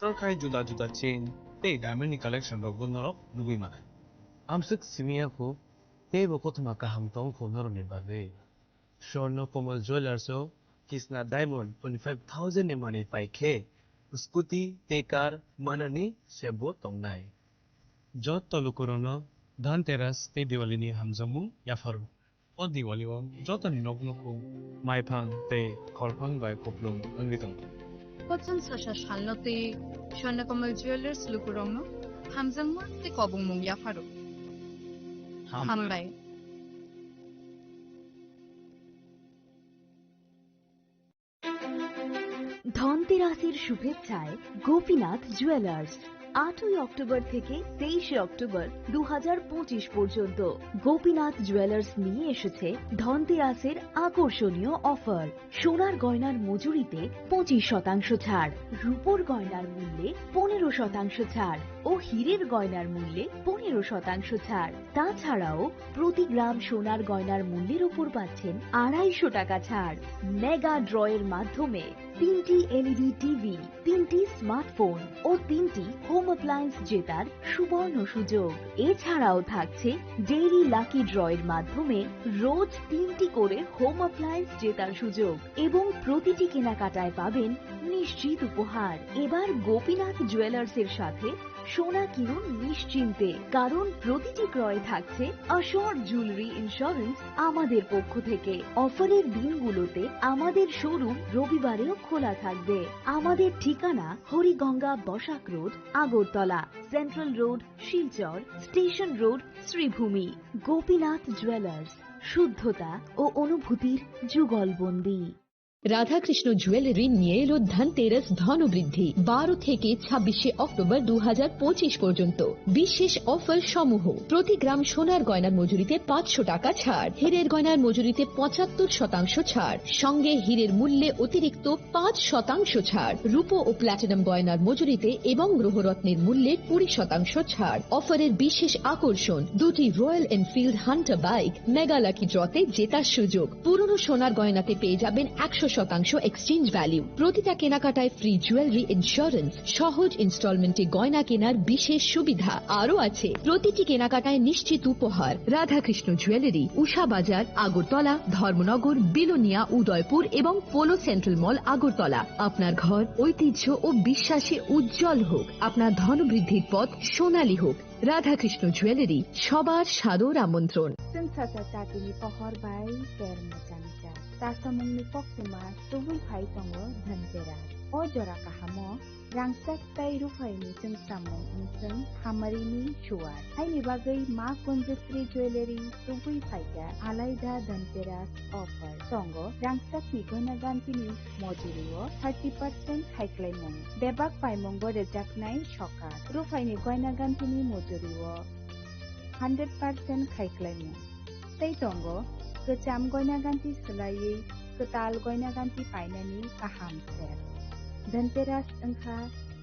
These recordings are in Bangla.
Terkait juta-juta chain, tei diamond collection rok bunarok lugui manai. Amsik simia ko tei boko tuma kaham tong ko noroni bagay. Shorno Komal Jewelers o Kisna Diamond 25,000 money paike. Scooty tei car manani sebo tongnai. Jot tolukorono Dhanteras tei Diwali ni hamjamu yafaru. O Diwali o jotani noknoko maipang tei khorpang bai koplung angitong. Hudson Sasha Shalnote, Shonakamal Jewelers Lukurongo, Hamzangma, the Kobung Yafaru. Hambai. ধনতেরাসের শুভেচ্ছায় গোপীনাথ জুয়েলার্স 8ই অক্টোবর থেকে 23শে অক্টোবর 2025 পর্যন্ত গোপীনাথ জুয়েলার্স নিয়ে এসেছে ধনতেরাসের আকর্ষণীয় অফার। সোনার গয়নার মজুরিতে 25% ছাড়, রূপোর গয়নার মূল্যে 15% ছাড় ও হীরের গয়নার মূল্যে 15% ছাড়। তাছাড়াও প্রতি গ্রাম সোনার গয়নার মূল্যের উপর পাচ্ছেন 250 টাকা ছাড়। মেগা ড্রয়ের মাধ্যমে 3টি এলইডি টিভি, 3টি স্মার্টফোন ও 3টি হোম অ্যাপ্লায়েন্স জেতার সুবর্ণ সুযোগ। এছাড়াও থাকছে ডেইলি লাকি ড্রয়ের মাধ্যমে রোজ 3টি করে হোম অ্যাপ্লায়েন্স জেতার সুযোগ এবং প্রতিটি কেনাকাটায় পাবেন নিশ্চিত উপহার। এবার গোপীনাথ জুয়েলার্সের সাথে সোনা কিনুন নিশ্চিন্তে, কারণ প্রতিটি ক্রয়ে থাকছে অ্যাশোর্ড জুয়েলারি ইন্স্যুরেন্স আমাদের পক্ষ থেকে। অফারের দিনগুলোতে আমাদের শোরুম রবিবারেও খোলা থাকবে। আমাদের ঠিকানা Hariganga Basak road, Agartala, central road, Silchar, station road, Sribhumi. Gopinath jewellers, শুদ্ধতা ও অনুভূতির যুগলবন্দী। রাধাকৃষ্ণ জুয়েলারি নিয়ে এলো ধনতেরাস ধনবৃদ্ধি 12 থেকে 26শে অক্টোবর 2025 পর্যন্ত। বিশেষ অফার সমূহ: প্রতি গ্রাম সোনার গয়নার মজুরিতে 500 টাকা ছাড়, হীরের গয়নার মজুরিতে 75% ছাড়, সঙ্গে হীরের মূল্যে অতিরিক্ত 5% ছাড়, রূপো ও প্ল্যাটিনাম গয়নার মজুরিতে এবং গ্রহরত্নের মূল্যে 20% ছাড়। অফারের বিশেষ আকর্ষণ: দুটি Royal Enfield Hunter bike mega lucky ড্রতে জেতার সুযোগ। পুরনো সোনার গয়নাতে পেয়ে যাবেন 100% এক্সচেঞ্জ ভ্যালু। প্রতিটা কেনাকাটায় ফ্রি জুয়েলারি ইন্স্যুরেন্স, সহজ ইনস্টলমেন্টে গয়না কেনার বিশেষ সুবিধা আরও আছে। প্রতিটি কেনাকাটায় নিশ্চিত উপহার। রাধাকৃষ্ণ জুয়েলারি, উষা বাজার, আগরতলা, ধর্মনগর, বিলোনিয়া, উদয়পুর এবং পোলো সেন্ট্রাল মল, আগরতলা। আপনার ঘর ঐতিহ্য ও বিশ্বাসে উজ্জ্বল হোক, আপনার ধনবৃদ্ধির পথ সোনালী হোক। রাধাকৃষ্ণ জুয়েলারি, সবার সাদর আমন্ত্রণ। Sensasa tatini pohor bai ker macamca. Tasamungni poktuma tubul phai tongo dhanteras. O jora kahamo rangsak tai rufaini sengsamung inseng hamarini shuar. Haini bagai ma konjastri jewelry tubul phaika alaida dhanteras offer. Tongo rangsak ni gona gantini mojurio 30% haiklaimung. Bebak paimung bo rejaknai shokar. Rufaini gona gantini mojurio 100% খাইক্লাইমু tei tongo kecham goina ganti selai ketal goina ganti painani kaham ser dhanteras engkha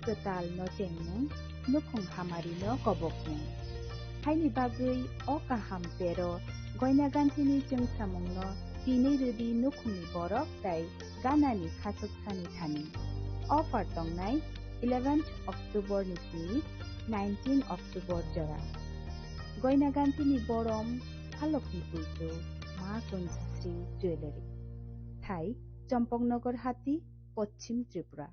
ketal no chengmung nukhung hamari no kobokmung haini bagui o kaham pero goina ganti ni chengsamung no tini rudi nukhungni borok tai ganani khasoksani thani offer tongnai 11th October ni 19 October jora গয়না গান্তিনি বরম হালকনি পুজো মা কঞ্জশ্রী জুয়েলারি ঠাই চম্পকনগর হাতি পশ্চিম Tripura.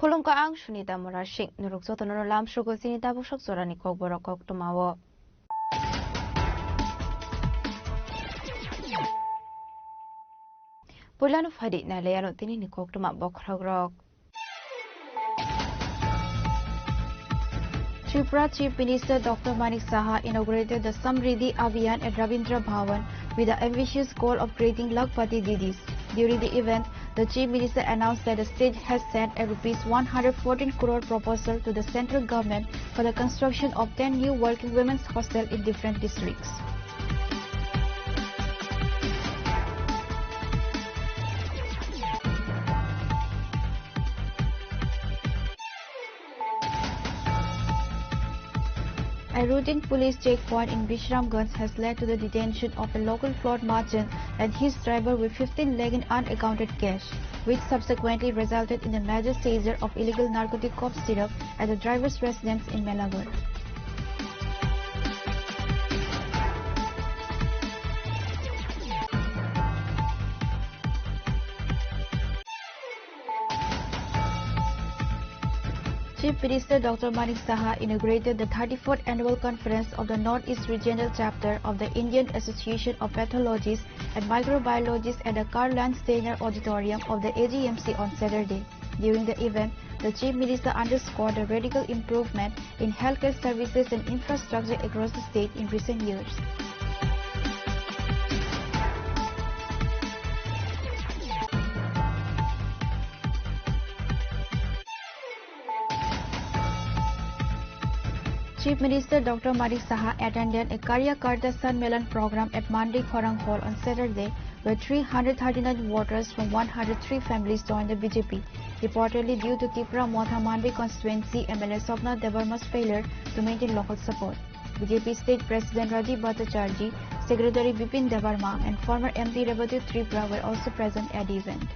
Kolong ka ang Sunita Morashik, nurukso tanong lam sugo sinita busok sorani kog borokok tumawo. Pulano Fadi na Leano Tini ni Koktuma Bokragrok. Tripura Chief Minister Dr. Manik Saha inaugurated the Samriddhi Abhiyan at Ravindra Bhavan with the ambitious goal of creating Lakhpati Didis. During the event, the Chief Minister announced that the state has sent a Rs 114 crore proposal to the central government for the construction of 10 new working women's hostels in different districts. A routine police checkpoint in Bishramganj has led to the detention of a local float merchant and his driver with 15 lakh in unaccounted cash, which subsequently resulted in a major seizure of illegal narcotic cough syrup at the driver's residence in Melabar. Chief Minister Dr. Manik Saha inaugurated the 34th annual conference of the Northeast Regional Chapter of the Indian Association of Pathologists and Microbiologists at the Karl Landsteiner Auditorium of the AGMC on Saturday. During the event, the Chief Minister underscored the radical improvement in healthcare services and infrastructure across the state in recent years. Chief Minister Dr. Manik Saha attended a Karyakarta Sanmelan program at Mandi Khorang Hall on Saturday, where 339 voters from 103 families joined the BJP, reportedly due to Tripura Motha Mandi constituency MLA Sopna Devarma's failure to maintain local support. BJP State President Rajiv Bhattacharjee, Secretary Bipin Devarma, and former MP Revati Tripura were also present at the event.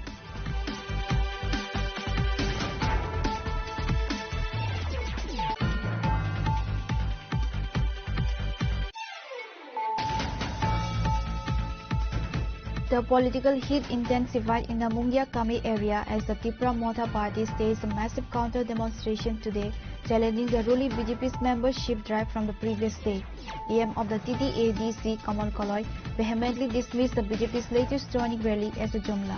The political heat intensified in the Mungia Kami area as the Tripura Motha party staged a massive counter-demonstration today, challenging the ruling BJP's membership drive from the previous day. AM of the TTADC, Kamal Kaloy, vehemently dismissed the BJP's latest joining rally as a jumla.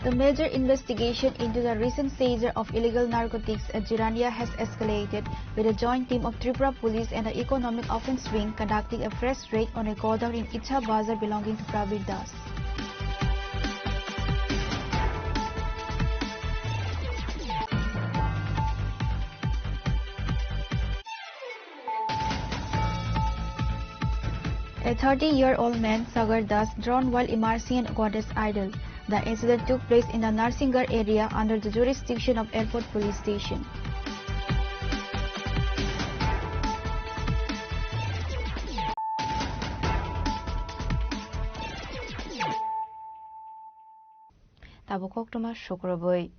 The major investigation into the recent seizure of illegal narcotics at Jirania has escalated, with a joint team of Tripura Police and the Economic Offence Wing conducting a fresh raid on a godown in Icha Bazar belonging to Prabir Das. A 30-year-old man, Sagar Das, drowned while immersing a goddess idol. The incident took place in the Narsingar area under the jurisdiction of Airport Police Station. Tabukoktumar Shukraboi.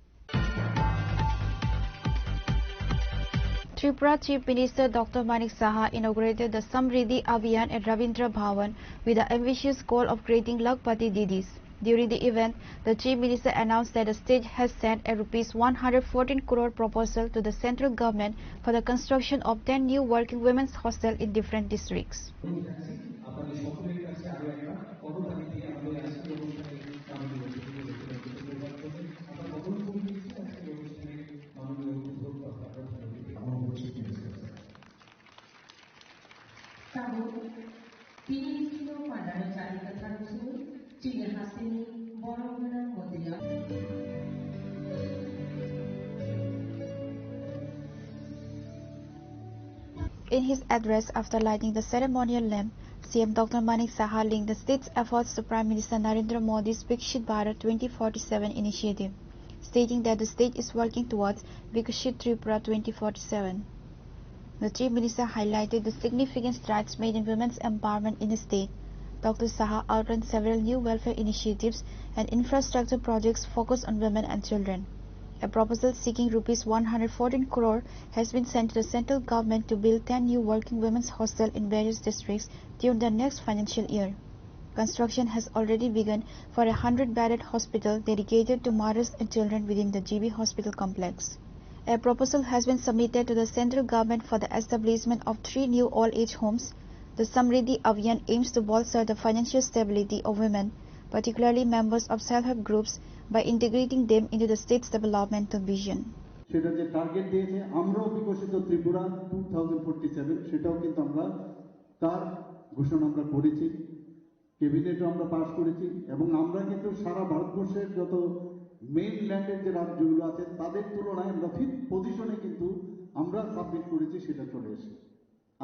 Tripura Chief Minister Dr. Manik Saha inaugurated the Samriddhi Abhiyan at Ravindra Bhavan with the ambitious goal of creating Lakhpati Didis. During the event, the Chief Minister announced that the state has sent a Rs 114 crore proposal to the central government for the construction of 10 new working women's hostels in different districts. In his address after lighting the ceremonial lamp, CM Dr. Manik Saha linked the state's efforts to Prime Minister Narendra Modi's Vikshit Bharat 2047 initiative, stating that the state is working towards Vikshit Tripura 2047. The Chief Minister highlighted the significant strides made in women's empowerment in the state. Dr. Saha outlined several new welfare initiatives and infrastructure projects focused on women and children. A proposal seeking Rs 114 crore has been sent to the central government to build 10 new working women's hostels in various districts during the next financial year. Construction has already begun for a 100-bedded hospital dedicated to mothers and children within the GB Hospital complex. A proposal has been submitted to the central government for the establishment of 3 new old-age homes. The Samriddhi Abhiyan aims to bolster the financial stability of women, particularly members of self-help groups, by integrating them into the state's developmental vision. সেটা যে টার্গেট দিয়েছে আমরাও বিকশিত ত্রিপুরা 2047 সেটাও কিন্তু আমরা তার ঘোষণা আমরা করেছি, ক্যাবিনেটও আমরা পাস করেছি এবং আমরা কিন্তু সারা ভারতবর্ষের যত মেইন ল্যান্ডের যে রাজ্যগুলো আছে তাদের তুলনায় আমরা 5th পজিশনে কিন্তু আমরা সাবমিট করেছি, সেটা চলে এসে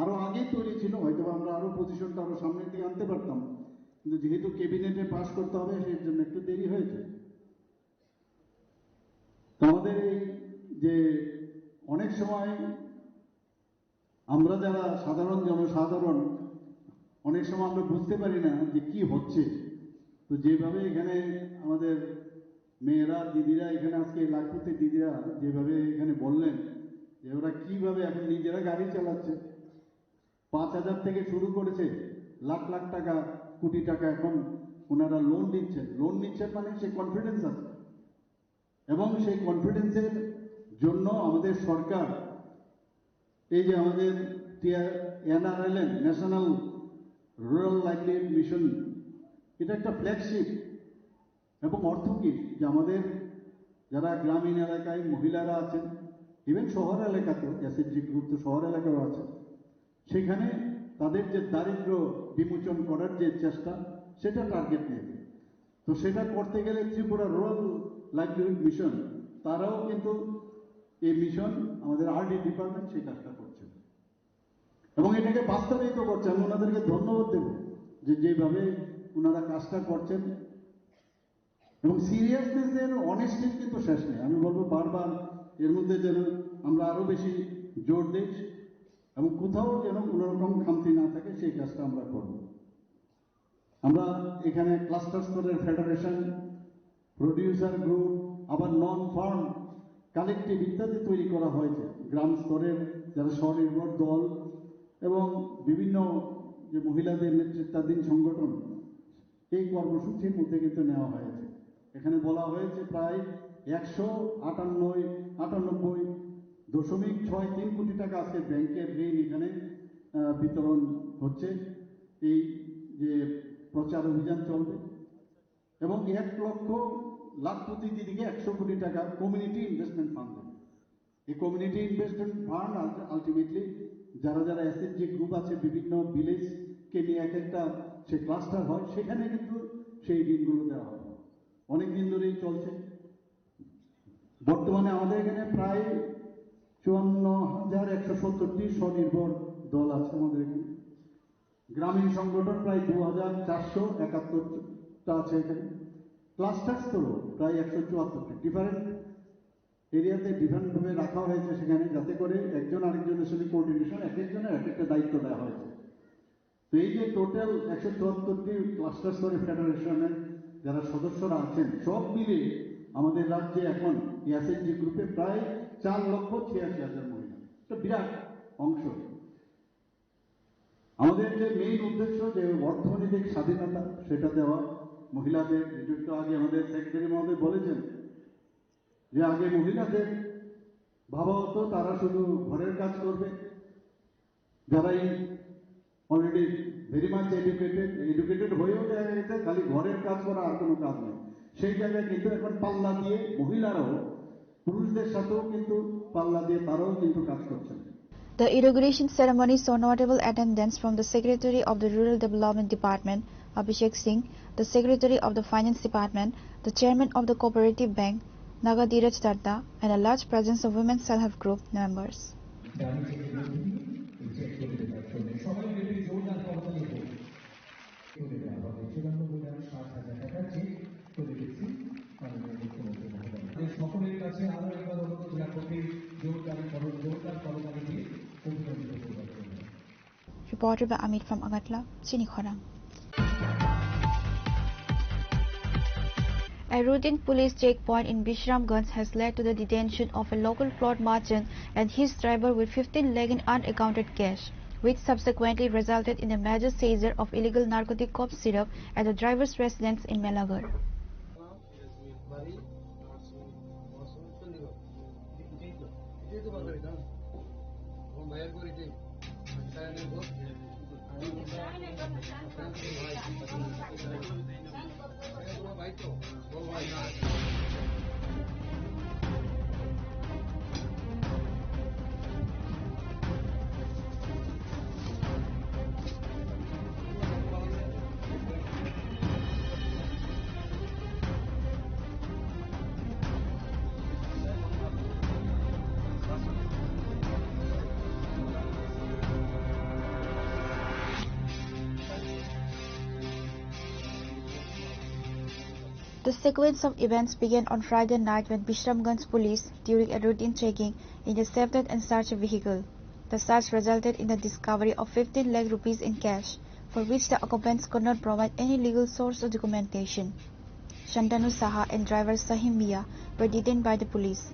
আরো আগে তৈরি ছিল, হয়তো আমরা আরো পজিশনটা আরো সামনের দিকে আনতে পারতাম, কিন্তু যেহেতু ক্যাবিনেটে পাস করতে হবে সেই জন্য একটু দেরি হয়েছে। তো আমাদের এই যে অনেক সময় আমরা যারা সাধারণ জনসাধারণ অনেক সময় আমরা বুঝতে পারি না যে কি হচ্ছে। তো যেভাবে এখানে আমাদের মেয়েরা দিদিরা এখানে আজকে লাখপতি দিদিরা যেভাবে এখানে বললেন যে ওরা কিভাবে এখন নিজেরা গাড়ি চালাচ্ছে, 5,000 থেকে শুরু করেছে, লাখ লাখ টাকা কোটি টাকা এখন ওনারা লোন নিচ্ছেন মানে সে কনফিডেন্স আছে এবং সেই কনফিডেন্সের জন্য আমাদের সরকার এই যে আমাদের NRLM national rural livelihood mission, এটা একটা ফ্ল্যাগশিপ এবং অর্থ কি যে আমাদের যারা গ্রামীণ এলাকায় মহিলারা আছেন, ইভেন শহর এলাকাতেও SHG গ্রুপ তো শহর এলাকাও আছে, সেখানে তাদের যে দারিদ্র বিমোচন করার যে চেষ্টা সেটা টার্গেট নেবে। তো সেটা করতে গেলে ত্রিপুরা রুরাল লাইভলিহুড মিশন তারাও কিন্তু এই মিশন আমাদের RD ডিপার্টমেন্ট সেই কাজটা করছে এবং এটাকে বাস্তবায়িত করছে। আমি ওনাদেরকে ধন্যবাদ দেব যে যেভাবে ওনারা কাজটা করছেন এবং সিরিয়াসনেসের অনেস্টির কিন্তু শেষ নেই। আমি বলবো বারবার এর মধ্যে যেন আমরা আরো বেশি জোর দিই এবং কোথাও যেন কোনো রকম খামতি না থাকে সেই কাজটা আমরা করব। আমরা এখানে ক্লাস্টার স্তরের ফেডারেশন, প্রডিউসার গ্রুপ, আবার নন ফার্ম কালেক্টিভ ইত্যাদি তৈরি করা হয়েছে। গ্রাম স্তরের যারা স্বনির্ভর দল এবং বিভিন্ন যে মহিলাদের নেতৃত্বাধীন সংগঠন, এই কর্মসূচির মধ্যে কিন্তু নেওয়া হয়েছে। এখানে বলা হয়েছে প্রায় 198.6 কোটি টাকা আজকে ব্যাংকের ঋণ এখানে বিতরণ হচ্ছে। এই যে প্রচার অভিযান চলবে এবং 1 লক্ষ লাখপতি দিদিকে 100 কোটি টাকা কমিউনিটি ইনভেস্টমেন্ট ফান্ড দেবে। এই কমিউনিটি ইনভেস্টমেন্ট ফান্ড আলটিমেটলি যারা যারা SHG গ্রুপ আছে বিভিন্ন ভিলেজকে নিয়ে একটা সে ক্লাস্টার হয়, সেখানে কিন্তু সেই ঋণগুলো দেওয়া হয়। অনেকদিন ধরেই চলছে। বর্তমানে আমাদের এখানে প্রায় 54,170টি স্বনির্ভর দল আছে আমাদের এখানে। গ্রামীণ সংগঠন প্রায় 2,471টা আছে এখানে। ক্লাস্টার স্তরও প্রায় 174টি। ডিফারেন্ট এরিয়াতে ডিফারেন্টভাবে রাখা হয়েছে সেখানে, যাতে করে একজন আরেকজনের সাথে কোঅর্ডিনেশন, এক একজনের এক একটা দায়িত্ব দেওয়া হয়েছে। তো এই যে টোটাল 174টি ক্লাস্টার স্তরের ফেডারেশনের যারা সদস্যরা আছেন সব মিলে আমাদের রাজ্যে এখন SHG গ্রুপে প্রায় 4,86,000 মহিলা, এটা বিরাট অংশ। আমাদের যে মেইন উদ্দেশ্য যে অর্থনৈতিক স্বাধীনতা সেটা দেওয়া মহিলাদের, একটু আগে আমাদের সেক্রেটারি মহোদয় বলেছেন যে আগে মহিলাদের ভাবা হতো তারা শুধু ঘরের কাজ করবে, যারাই অলরেডি ভেরি মাচ এডুকেটেড হয়েও দেখা গেছে খালি ঘরের কাজ করা আর কোনো কাজ নেই। সেই জায়গায় কিন্তু এখন পাল্লা দিয়ে মহিলারাও পুরুষদের সাথেও কিন্তু পাল্লা দিয়ে তারাও কিন্তু কাজ করছেন। The inauguration ceremony saw notable attendance from the Secretary of the Rural Development Department, Abhishek Singh, the Secretary of the Finance Department, the Chairman of the Cooperative Bank, Nagadiraj Datta, and a large presence of women self-help group members. Reported by Amit from Agatla, Chinikhora. A routine police checkpoint in Bishramganj has led to the detention of a local float merchant and his driver with 15 lakh in unaccounted cash. which subsequently resulted in a major seizure of illegal narcotic cough syrup at the driver's residence in Melagar. The sequence of events began on Friday night when Bishramganj police, during a routine checking, intercepted and searched a vehicle. The search resulted in the discovery of 15 lakh rupees in cash, for which the occupants could not provide any legal source or documentation. Shantanu Saha and driver Sahin Mia were detained by the police.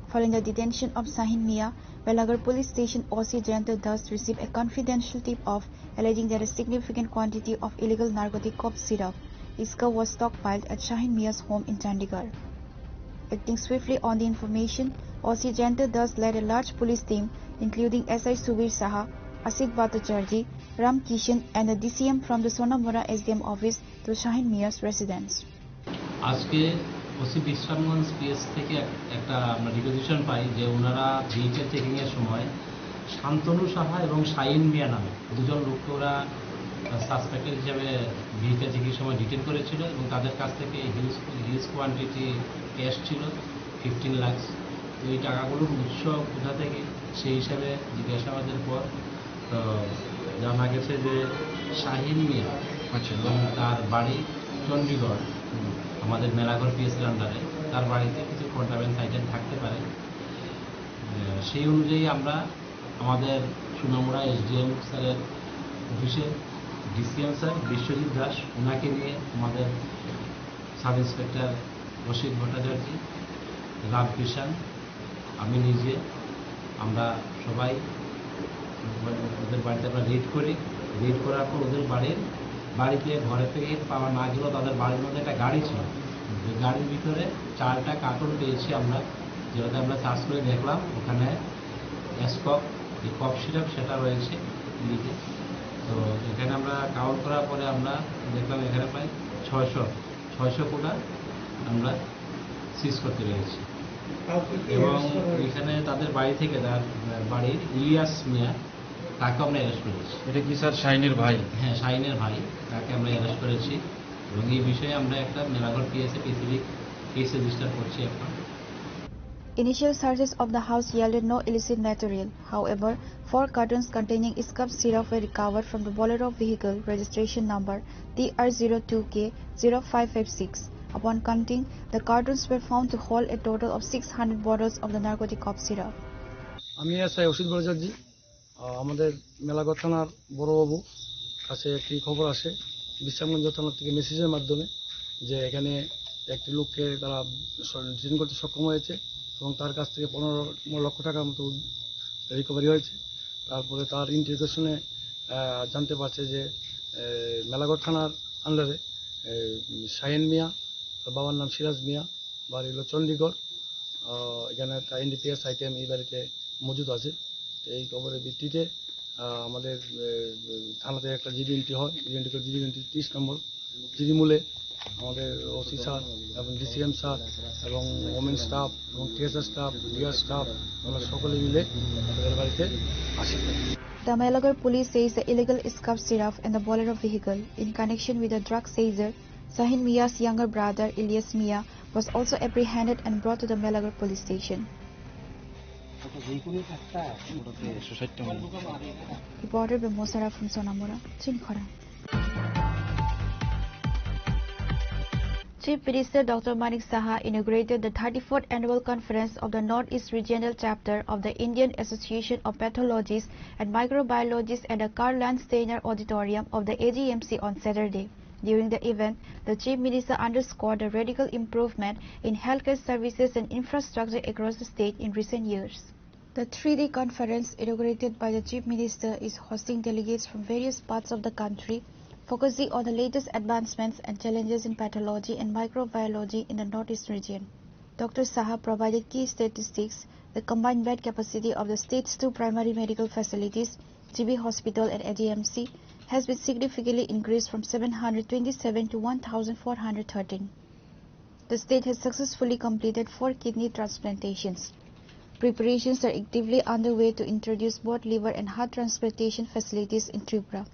Following the detention of Sahin Mia, Melagar police station OC Jayanta Das received a confidential tip-off alleging that a significant quantity of illegal narcotic cough syrup Iska was stockpiled at Shahin Mia's home in Chandigarh. Acting swiftly on the information, OC Jayanta Das led a large police team including SI Subir Saha, Asit Bhattacharjee, Ram Kishan and the DCM from the Sonamura SDM office to Shahin Mia's residence. আজকে ওসি বিশ্রামগঞ্জ পিএস থেকে একটা আমরা রিকোয়েজিশন পাই যে ওনারা ভিএইচএ চেকিংয়ের সময় শান্তনু সাহা এবং শাহিন মিয়া নামে দুজন লোককে ওরা সাসপেক্টেড হিসাবে ভিএইচএ চেকিংয়ের সময় ডিটেন করেছিল এবং তাদের কাছ থেকে হিউজ কোয়ান্টিটি ক্যাশ ছিল 15 লাখ। তো এই টাকাগুলোর উৎস কোথা থেকে সেই হিসাবে জিজ্ঞাসাবাদের পর তো জানা গেছে যে শাহিন মিয়া এবং তার বাড়ি চণ্ডীগড়, আমাদের মেলাঘর পিএসের আন্ডারে, তার বাড়িতে কিছু কন্ট্রাব্যান্ড আইটেম থাকতে পারে। সেই অনুযায়ী আমরা আমাদের সুনামুড়া এসডিএম স্যারের অফিসে ডিসিএম স্যার বিশ্বজিৎ দাস ওনাকে নিয়ে আমাদের সাব ইন্সপেক্টর রশিদ ভট্টাচার্য, রাম কিষান, আমি নিজে আমরা সবাই ওদের বাড়িতে আমরা রেড করি। রেড করার পর ওদের বাড়িতে ঘরে থেকে পাওয়া না গেলেও তাদের বাড়ির মধ্যে একটা গাড়ি ছিল, গাড়ির ভিতরে 4টা কার্টুন পেয়েছি আমরা, যেটাতে আমরা সার্চ করে দেখলাম ওখানে এসকপ যে কফ সিরাপ সেটা রয়েছে লিখে। তো এখানে আমরা কাউন্ট করার পরে আমরা দেখলাম এখানে প্রায় 600 কোটা আমরা সিজ করতে পেরেছি। এবং এখানে তাদের বাড়ি থেকে তার বাড়ির ইলিয়াস মিয়া তাকে আমরা অ্যারেস্ট করেছি। এটা কি স্যার শাহিনের ভাই? হ্যাঁ, শাহিনের ভাই, তাকে আমরা অ্যারেস্ট করেছি এবং এই বিষয়ে আমরা একটা মেলাঘর পিএসএ স্পেসিফিক কেস রেজিস্টার করছি এখন। Initial searches of the house yielded no illicit material. However, 4 cartons containing Iskab syrup were recovered from the Bolero vehicle registration number TR02K0556. Upon counting, the cartons were found to hold a total of 600 bottles of the narcotic cough syrup. আমি এসআই অসিত ভট্টাচার্য। আমাদের মেলাঘর থানার বড়বাবু কাছে একটি খবর আসে বিশ্রামগঞ্জ থানা থেকে মেসেজের মাধ্যমে যে এখানে একটি লোককে তারা ডিটেইন করতে সক্ষম হয়েছে এবং তার কাছ থেকে 15 লক্ষ টাকার মতো রিকভারি হয়েছে। তারপরে তার ইন্টারোগেশনে জানতে পারছে যে মেলাঘর থানার আন্ডারে শাহিন মিয়া, বাবার নাম সিরাজ মিয়া, বাড়ি হলো চণ্ডীগড়, এখানে একটা এনডিপিএস আইটেম এই বাড়িতে মজুদ আছে। এই খবরের ভিত্তিতে আমাদের থানাতে একটা জিডি এন্ট্রি হয়। জিডি এন্ট্রি 30 নম্বর জিডি মূলে আমাদের ওসি স্যার এবং ডিসিএম স্যার এবং ওমেন স্টাফ এবং টিএসআর স্টাফ, ডিআর স্টাফ আমরা সকলে মিলে তাদের বাড়িতে আসি। The Melagar police says the illegal Iskab syrup in the Bolero vehicle in connection with the drug seizure, Sahin Mia's younger brother Ilyas Mia was also apprehended and brought to the Melagar police station. Reported by Mosara from Sonamura, Chinkhara. Chief Minister Dr. Manik Saha inaugurated the 34th annual conference of the Northeast Regional Chapter of the Indian Association of Pathologists and Microbiologists at the Karl Landsteiner Auditorium of the AGMC on Saturday. During the event, the Chief Minister underscored the radical improvement in healthcare services and infrastructure across the state in recent years. The 3-day conference, inaugurated by the Chief Minister, is hosting delegates from various parts of the country, focusing on the latest advancements and challenges in pathology and microbiology in the Northeast region. Dr. Saha provided key statistics. The combined bed capacity of the state's 2 primary medical facilities, GB Hospital and AGMC, has been significantly increased from 727 to 1,413. The state has successfully completed 4 kidney transplantations. Preparations are actively underway to introduce both liver and heart transplantation facilities in Tripura.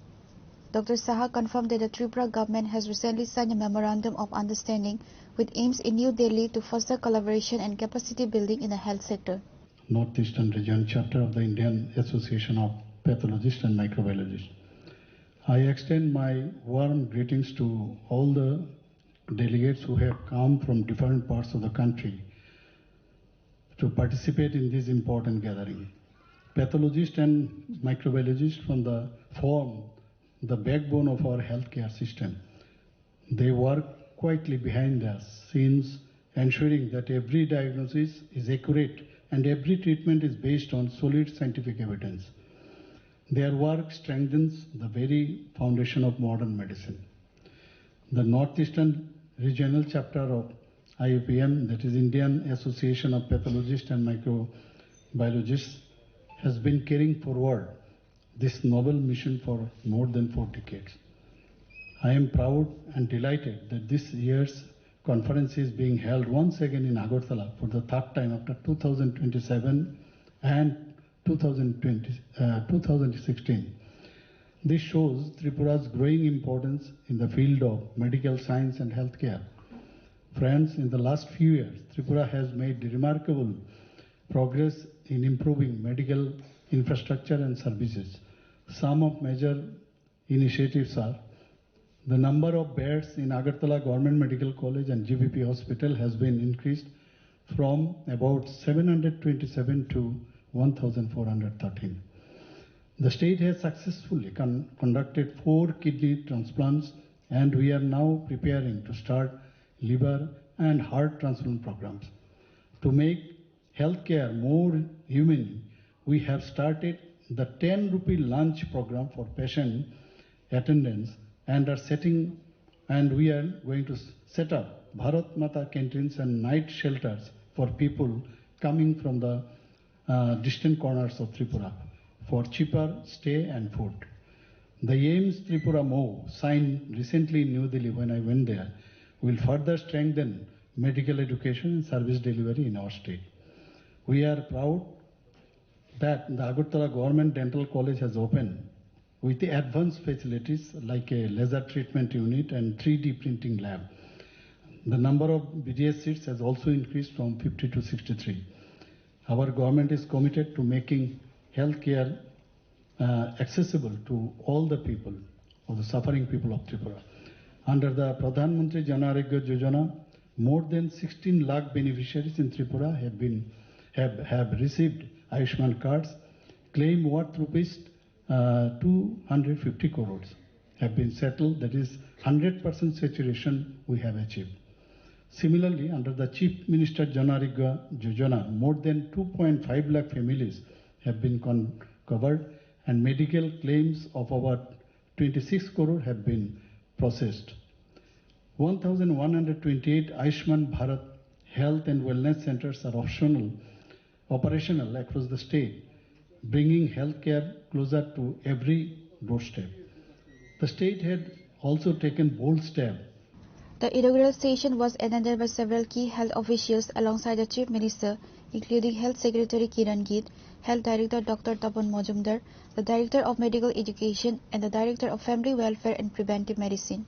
Dr. Saha confirmed that the Tripura government has recently signed a memorandum of understanding with aims in New Delhi to foster collaboration and capacity building in the health sector. Northeastern Region Chapter of the Indian Association of Pathologists and Microbiologists. I extend my warm greetings to all the delegates who have come from different parts of the country to participate in this important gathering. Pathologists and microbiologists form the backbone of our healthcare system. They work quietly behind the scenes, ensuring that every diagnosis is accurate and every treatment is based on solid scientific evidence. Their work strengthens the very foundation of modern medicine. The Northeastern Regional Chapter of IUPM, that is Indian Association of Pathologists and Microbiologists, has been carrying forward this noble mission for more than 4 decades. I am proud and delighted that this year's conference is being held once again in Agartala for the 3rd time after 2027 and 2016. This shows Tripura's growing importance in the field of medical science and healthcare. Friends, in the last few years, Tripura has made remarkable progress in improving medical infrastructure and services. Some of major initiatives are: the number of beds in Agartala Government Medical College and GBP Hospital has been increased from about 727 to 1,413. The state has successfully conducted 4 kidney transplants, and we are now preparing to start liver and heart transplant programs. To make healthcare more humane, we have started the 10 rupee lunch program for patient attendance and we are going to set up Bharat Mata canteens and night shelters for people coming from the distant corners of Tripura for cheaper stay and food. The AIMS Tripura MOU, signed recently in New Delhi when I went there, will further strengthen medical education and service delivery in our state. We are proud that the Agartala Government Dental College has opened with the advanced facilities like a laser treatment unit and 3D printing lab. The number of BDS seats has also increased from 50 to 63. Our government is committed to making healthcare accessible to all the people, or the suffering people of Tripura. Under the Pradhan Mantri Jan Arogya Yojana, more than 16 lakh beneficiaries in Tripura have received Ayushman cards. Claim worth rupees 250 crores have been settled. That is 100% saturation we have achieved. Similarly, under the Chief Minister Jan Arogya Yojana, more than 2.5 lakh families have been covered, and medical claims of about 26 crore have been processed. 1,128 Ayushman Bharat health and wellness centers are operational across the state, bringing healthcare closer to every doorstep. The state had also taken bold steps. The inaugural session was attended by several key health officials alongside the Chief Minister, including Health Secretary Kiran Git, Health Director Dr. Tapan Majumdar, the Director of Medical Education, and the Director of Family Welfare and Preventive Medicine.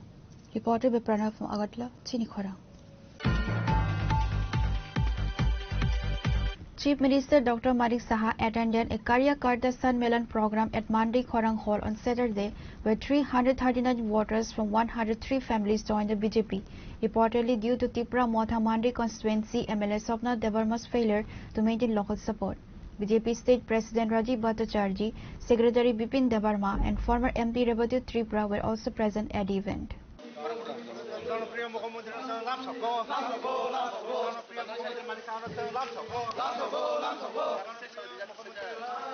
Reported by Pranav from Agartala, Chinikhora. Chief Minister Dr. Manik Saha attended a Karya Karta Sanmelan program at Mandi Khorang Hall on Saturday, where 339 voters from 103 families joined the BJP, reportedly due to Tripura Motha Mandi constituency MLA Swapna Devarma's failure to maintain local support. BJP State President Rajiv Bhattacharjee, Secretary Bipin Devarma, and former MP Rebatu Tripura were also present at the event. জনপ্রিয় মুখ্যমন্ত্রী লাভ সব জনপ্রিয় মানিক সাহার লাভ সব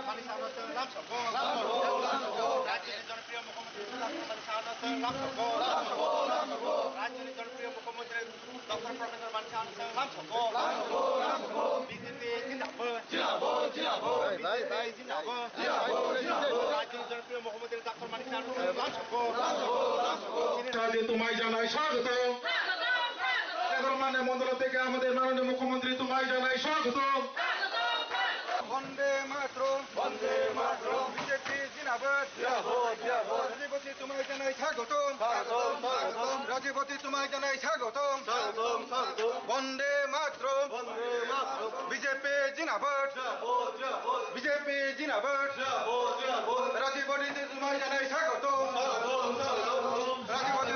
মানিক সাহার লাভ সব রাজ্যের জনপ্রিয় মুখ্যমন্ত্রী মানিক সাহার লাভ সব রাজ্যের জনপ্রিয় মুখ্যমন্ত্রী ডক্টর প্রফেসর মানিক সাহার লাভ সব বিজেপি জিন্দাবাদ রাজ্যের জনপ্রিয় মুখ্যমন্ত্রী ডক্টর মানিক সাহার লাভ সব তোমায় জানাই স্বাগত মানে মন্ডল থেকে আমাদের মাননীয় মুখ্যমন্ত্রী তোমায় জানাই স্বাগত বন্দে মাতরম বিজেপি জিন্দাবাদ রাজীবতী তোমায় জানাই স্বাগতম রাজীবতী তোমায় জানাই স্বাগতম বন্দে মাতরম বিজেপি জিন্দাবাদ বিজেপি জিন্দাবাদ রাজীবতী তোমায় জানাই স্বাগতম রাজীবতী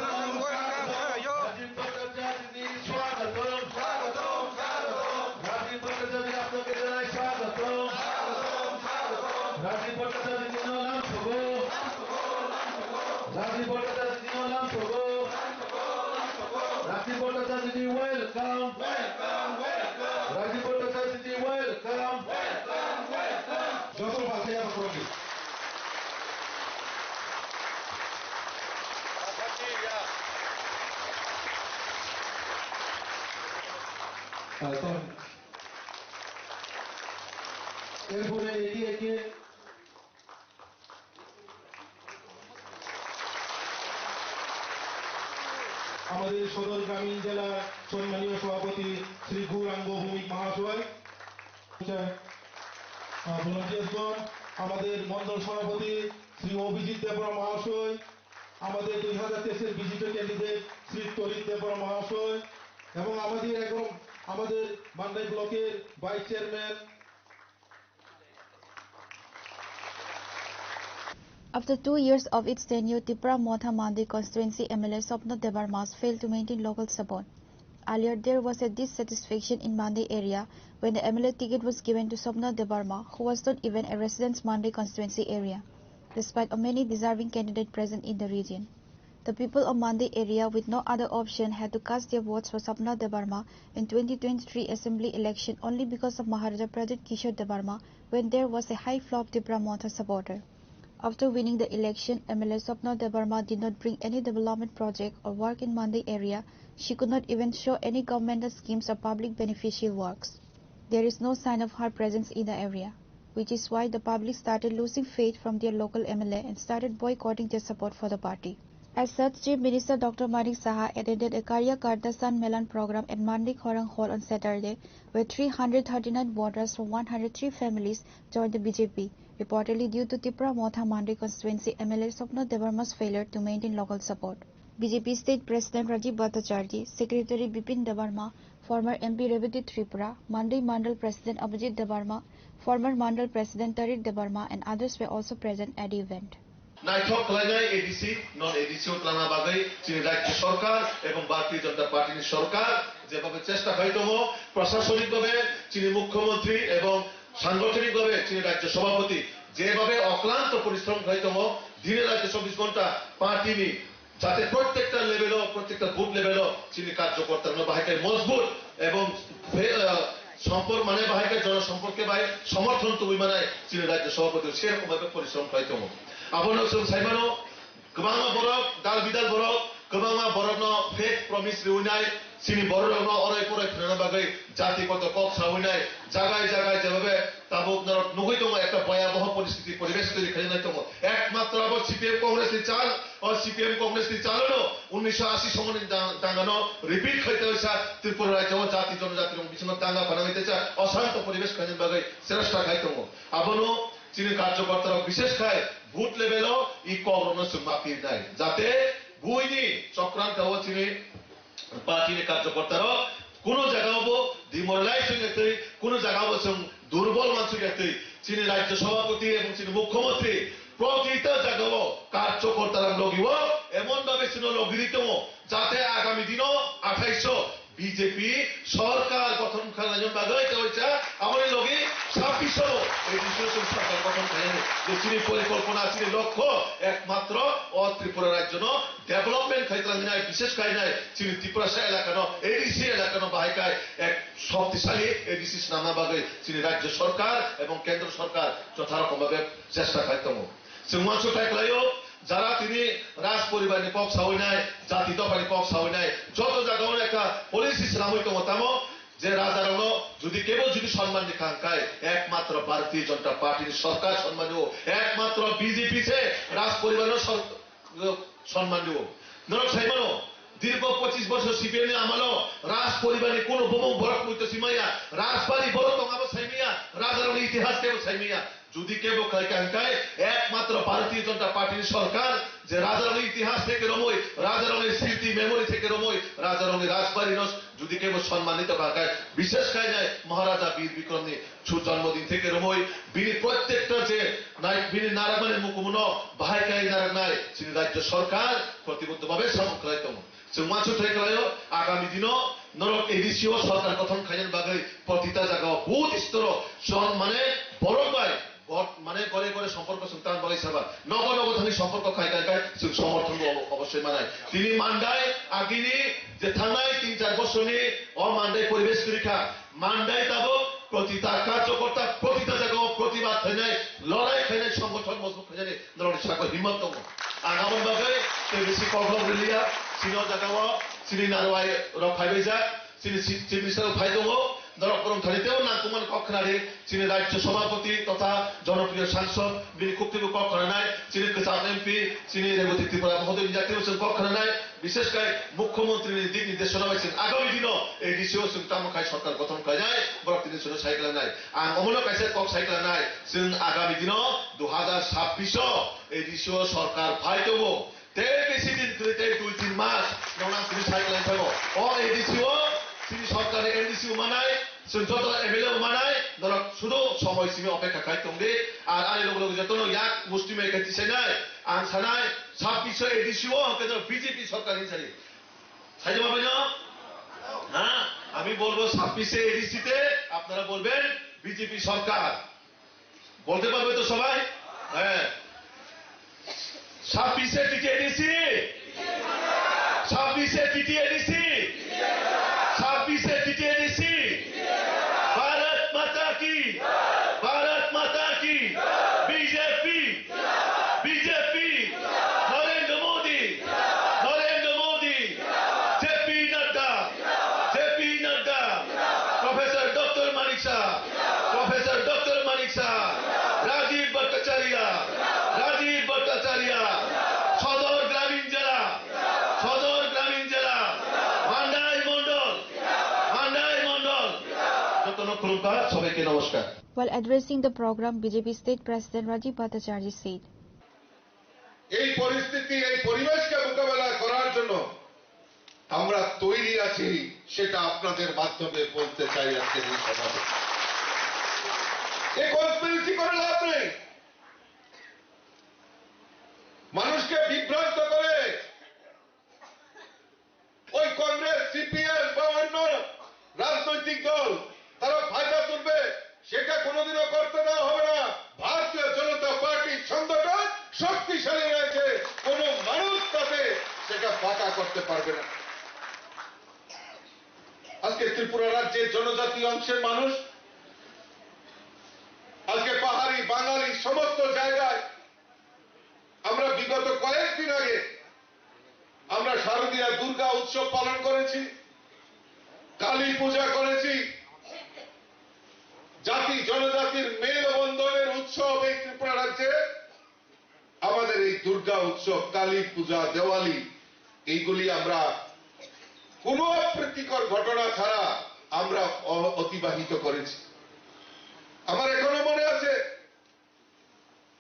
এরপরে একে একে আমাদের সদর গ্রামীণ জেলা সম্মানীয় সভাপতি শ্রী গৌরাঙ্গ ভৌমিক মহাশয়, আমাদের মন্ডল সভাপতি শ্রী অভিজিৎ দেবরা মহাশয়, আমাদের 2023-এর বিজেপি ক্যান্ডিডেট শ্রী তরিত দেবরা মহাশয় এবং আমাদের মান্দাই ব্লকের vice chairman. After 2 years of its tenure, Tipra Motha Mandi constituency MLA Sopna Debarmas failed to maintain local support. Earlier, there was a dissatisfaction in Mandi area when the MLA ticket was given to Sopna Debarma, who was not even a resident Mandi constituency area, despite of many deserving candidates present in the region. The people of Mandi area with no other option had to cast their votes for Sopna Debarma in 2023 assembly election only because of Maharaja Pradip Kishore Debarma when there was a high flow of Tipra Motha supporter. After winning the election, MLA Sopna Debarma did not bring any development project or work in Mandi area. She could not even show any governmental schemes or public beneficial works. There is no sign of her presence in the area, which is why the public started losing faith from their local MLA and started boycotting their support for the party. As such, Chief Minister Dr. Manik Saha attended a Karya Karta San Melan program at Mandi Khorang Hall on Saturday, where 339 voters from 103 families joined the BJP, reportedly due to Tipra Motha Mandi constituency MLA Sopna Debarma's failure to maintain local support. BJP State President Rajiv Bhattacharjee, Secretary Bipin Debarma, former MP Revati Tripura, Mandi Mandal President Abhijit Debarma, former Mandal President Tarik Debarma and others were also present at the event. নাইঠক খালাইনাই এডিসি নন এডিসি প্লানা বাগাই চীন রাজ্য সরকার এবং ভারতীয় জনতা পার্টির সরকার যেভাবে চেষ্টা হয়তম প্রশাসনিকভাবে চীনের মুখ্যমন্ত্রী এবং সাংগঠনিকভাবে চীনের রাজ্য সভাপতি যেভাবে অক্লান্ত পরিশ্রম হয়তম দিনে রাতে 24 ঘন্টা পার্টিনি যাতে প্রত্যেকটা লেভেলও প্রত্যেকটা বুথ লেভেলও চীনি কার্যকর্তার বাহিকায় মজবুত এবং সম্পর্ক মানে বাহিকায় জনসম্পর্কে বাই সমর্থন তুমি মানায় চীনের রাজ্য সভাপতি সেরকম ভাবে পরিশ্রম হয়তম আবনো সাইমানো গোबां বরক দাল বিদাল বরক গোबां বরকনো ফেক প্রমিস রিউনাই চিনি বরকনো অরাই পরাই ফেনা বাগৈ জাতিগত কক সাউনাই জায়গায় জায়গায় যেভাবে তাবুক নরক নগৈতম একটা ভয়াবহ পরিস্থিতি পরিবেশ তৈরি করে নাইতম একমাত্র আবার সিপিএম কংগ্রেসের চাল ও সিপিএম কংগ্রেসের চালনো 1980 সমনে দাঙ্গানো রিপিট হইতে হইছা ত্রিপুরা রাজ্য জাতি জনজাতির বিছন্ন দাঙ্গা বানাইতেছে অশান্ত পরিবেশ খাইন বাগৈ চেষ্টা খাইতম আবনো চীনের কার্যকর্তারা বিশেষ খায় বুথ লেভেলও ই করোনা মাপি নাই যাতে বুইনি চক্রান্ত হওয়া চীনের পার্টির কার্যকর্তারা কোন জায়গাও ডিমোরালাইজ হয়ে গেছে কোন জায়গাও দুর্বল মানুষ গেছে চীনের রাজ্য সভাপতি এবং চীনের মুখ্যমন্ত্রী প্রতিটা জায়গাও কার্যকর্তারা লগিব এমন ভাবে ছিল লগিরিত যাতে আগামী দিনও 28 বিজেপি সরকার গঠন খানাজন বাগাই কইছা আমাদের লগে 26 এডিশন সরকার গঠন খাইনে যে চিনি পরিকল্পনা চিনি লক্ষ্য একমাত্র ত্রিপুরা রাজ্য ডেভেলপমেন্ট খাইতরাং নাই বিশেষ খাই নাই চিনি ত্রিপুরা এলাকানো এডিসি এলাকানো বাহাইকায় এক শক্তিশালী এডিসি নামা বাগাই চিনি রাজ্য সরকার এবং কেন্দ্র সরকার যথারকমভাবে চেষ্টা খাইতম সিংমাংশ টাইকলাইও যারা তিনি রাজ পরিবারের পক্ষ হই নাই জাতি দফারি পক্ষ হই নাই যত জায়গায় একটা পলিসি নাম হইতো মতামো যে রাজারণ যদি কেবল যদি সম্মান দেখায় একমাত্র ভারতীয় জনতা পার্টির সরকার সম্মান দিব একমাত্র বিজেপি সে রাজ পরিবারের সম্মান দিব নরক সাইমানো দীর্ঘ 25 বছর সিপিএম আমলো রাজ পরিবারের কোন বোম বরক হইতো সিমাইয়া রাজবাড়ি বড় তঙ্গাবো সাইমিয়া রাজারণ ইতিহাস কেবল সাইমিয়া যদি কেবল কাঙ্কায় একমাত্র ভারতীয় জনতা পার্টির সরকার যে রাজারণের ইতিহাস থেকে রমই রাজারণের স্মৃতি মেমোরি থেকে রমই রাজারণের রাজবাড়ি যদি কেবল সম্মানিত কাঙ্কায় বিশেষ কায় নাই মহারাজা বীর বিক্রমী জন্মদিন থেকে রমই বিনি প্রত্যেকটা যে বিনি নারায়ণের মুখমুন বাহাইকাই নারায়ণ নাই শ্রী রাজ্য সরকার প্রতিবদ্ধভাবে সমুখলাইতম মাছ ঠেকলায় আগামী দিনও নরক এডিসিও সরকার গঠন খাইন বাগাই প্রতিটা জায়গা বহুত স্তর মানে বড় বাই মানে করে করে সম্পর্ক সুলতান বাগাই সাবা নব নবধানী সম্পর্ক খাই খাই সমর্থন অবশ্যই মানায় তিনি মান্ডায় আগিনি যে থানায় 3-4 বছর নিয়ে মান্ডায় পরিবেশ পরীক্ষা মান্ডায় তাবো প্রতিটা কার্যকর্তা প্রতিটা জায়গা প্রতিবাদ খাই নাই লড়াই খাই নাই সংগঠন মজবুত খাই নাই নরক সাকর হিম্মতম আর আমন বাগাই বেশি কঠোর রিলিয়া চিনো জায়গা চিনি নারওয়াই রফাইবেজা চিনি চিকিৎসা ফাই দङ নরকরম থানিতেও নাকুমান কক্ষনারে চিনি রাজ্য সভাপতি তথা জনপ্রিয় সাংসদ বিনি কুক্তিবু কক্ষনা নাই চিনি কেসাম এমপি চিনি রেবতী ত্রিপুরা মহোদয় জাতীয় কক্ষনা নাই বিশেষ করে মুখ্যমন্ত্রীর দিক নির্দেশনা হয়েছেন আগামী দিনও এই ডিসিও তামখাই সরকার গঠন করা যায় বড় তিনি শুনে সাইকেল নাই আর অমূল্য কাইসে কক সাইকেল নাই जों আগামী দিনও 2026 এই ডিসিও সরকার ফাই দেব বেশি দিন করে 2-3 মাস ননাম তিনি সাইকেল থাকবো এডিসিও তিনি সরকারের এডিসিও মানায় যত এমএলএ মানায় ধরো শুধু সময় সীমা অপেক্ষা খাইতংগে আর আরে লোক লোক যত ইয়াক মুসলিমে খাইছে নাই আন সানায় 26 এডিসিও কেন্দ্র বিজেপি সরকার হিসাবে সাইজ পাবে না হ্যাঁ আমি বলবো 26 এডিসিতে আপনারা বলবেন বিজেপি সরকার বলতে পারবে তো সবাই হ্যাঁ 26 TTADC 26 TTADC 26 TTADC Bharat Mata की BJP BJP Narendra Modi JP Nadda professor doctor Manik Shah Rajiv Bhattacharya सदर ग्रामीण जला मांडाई मंडल সবাইকে নমস্কার। While addressing the program, BJP State President Rajiv Bhattacharya said, এই পরিস্থিতি এই পরিবেশকে মোকাবেলা করার জন্য আমরা তৈরি আছি সেটা আপনাদের মাধ্যমে বলতে চাই আজকে এই সভাতে। এই কনস্পিরেসি করে লাভ নেই, মানুষকে বিভ্রান্ত করে ওই কংগ্রেস সিপিএম বা অন্য রাজনৈতিক দল তারা ফায়দা তুলবে সেটা কোনোদিনও করতে দেওয়া হবে না। ভারতীয় জনতা পার্টির সংগঠন শক্তিশালী রয়েছে, কোন মানুষ তাতে সেটা বাঁকা করতে পারবে না। আজকে ত্রিপুরা রাজ্যের জনজাতি অংশের মানুষ, আজকে পাহাড়ি বাঙালি সমস্ত জায়গায় আমরা বিগত কয়েকদিন আগে আমরা শারদীয়া দুর্গা উৎসব পালন করেছি, কালী পূজা করেছি, জাতি জনজাতির মেলবন্ধনের উৎসব এই ত্রিপুরা রাজ্যে। আমাদের এই দুর্গা উৎসব, কালী পূজা, দেওয়ালি এইগুলি আমরা কোন অপ্রীতিকর ঘটনা ছাড়া আমরা অতিবাহিত করেছি। আমার এখনো মনে আছে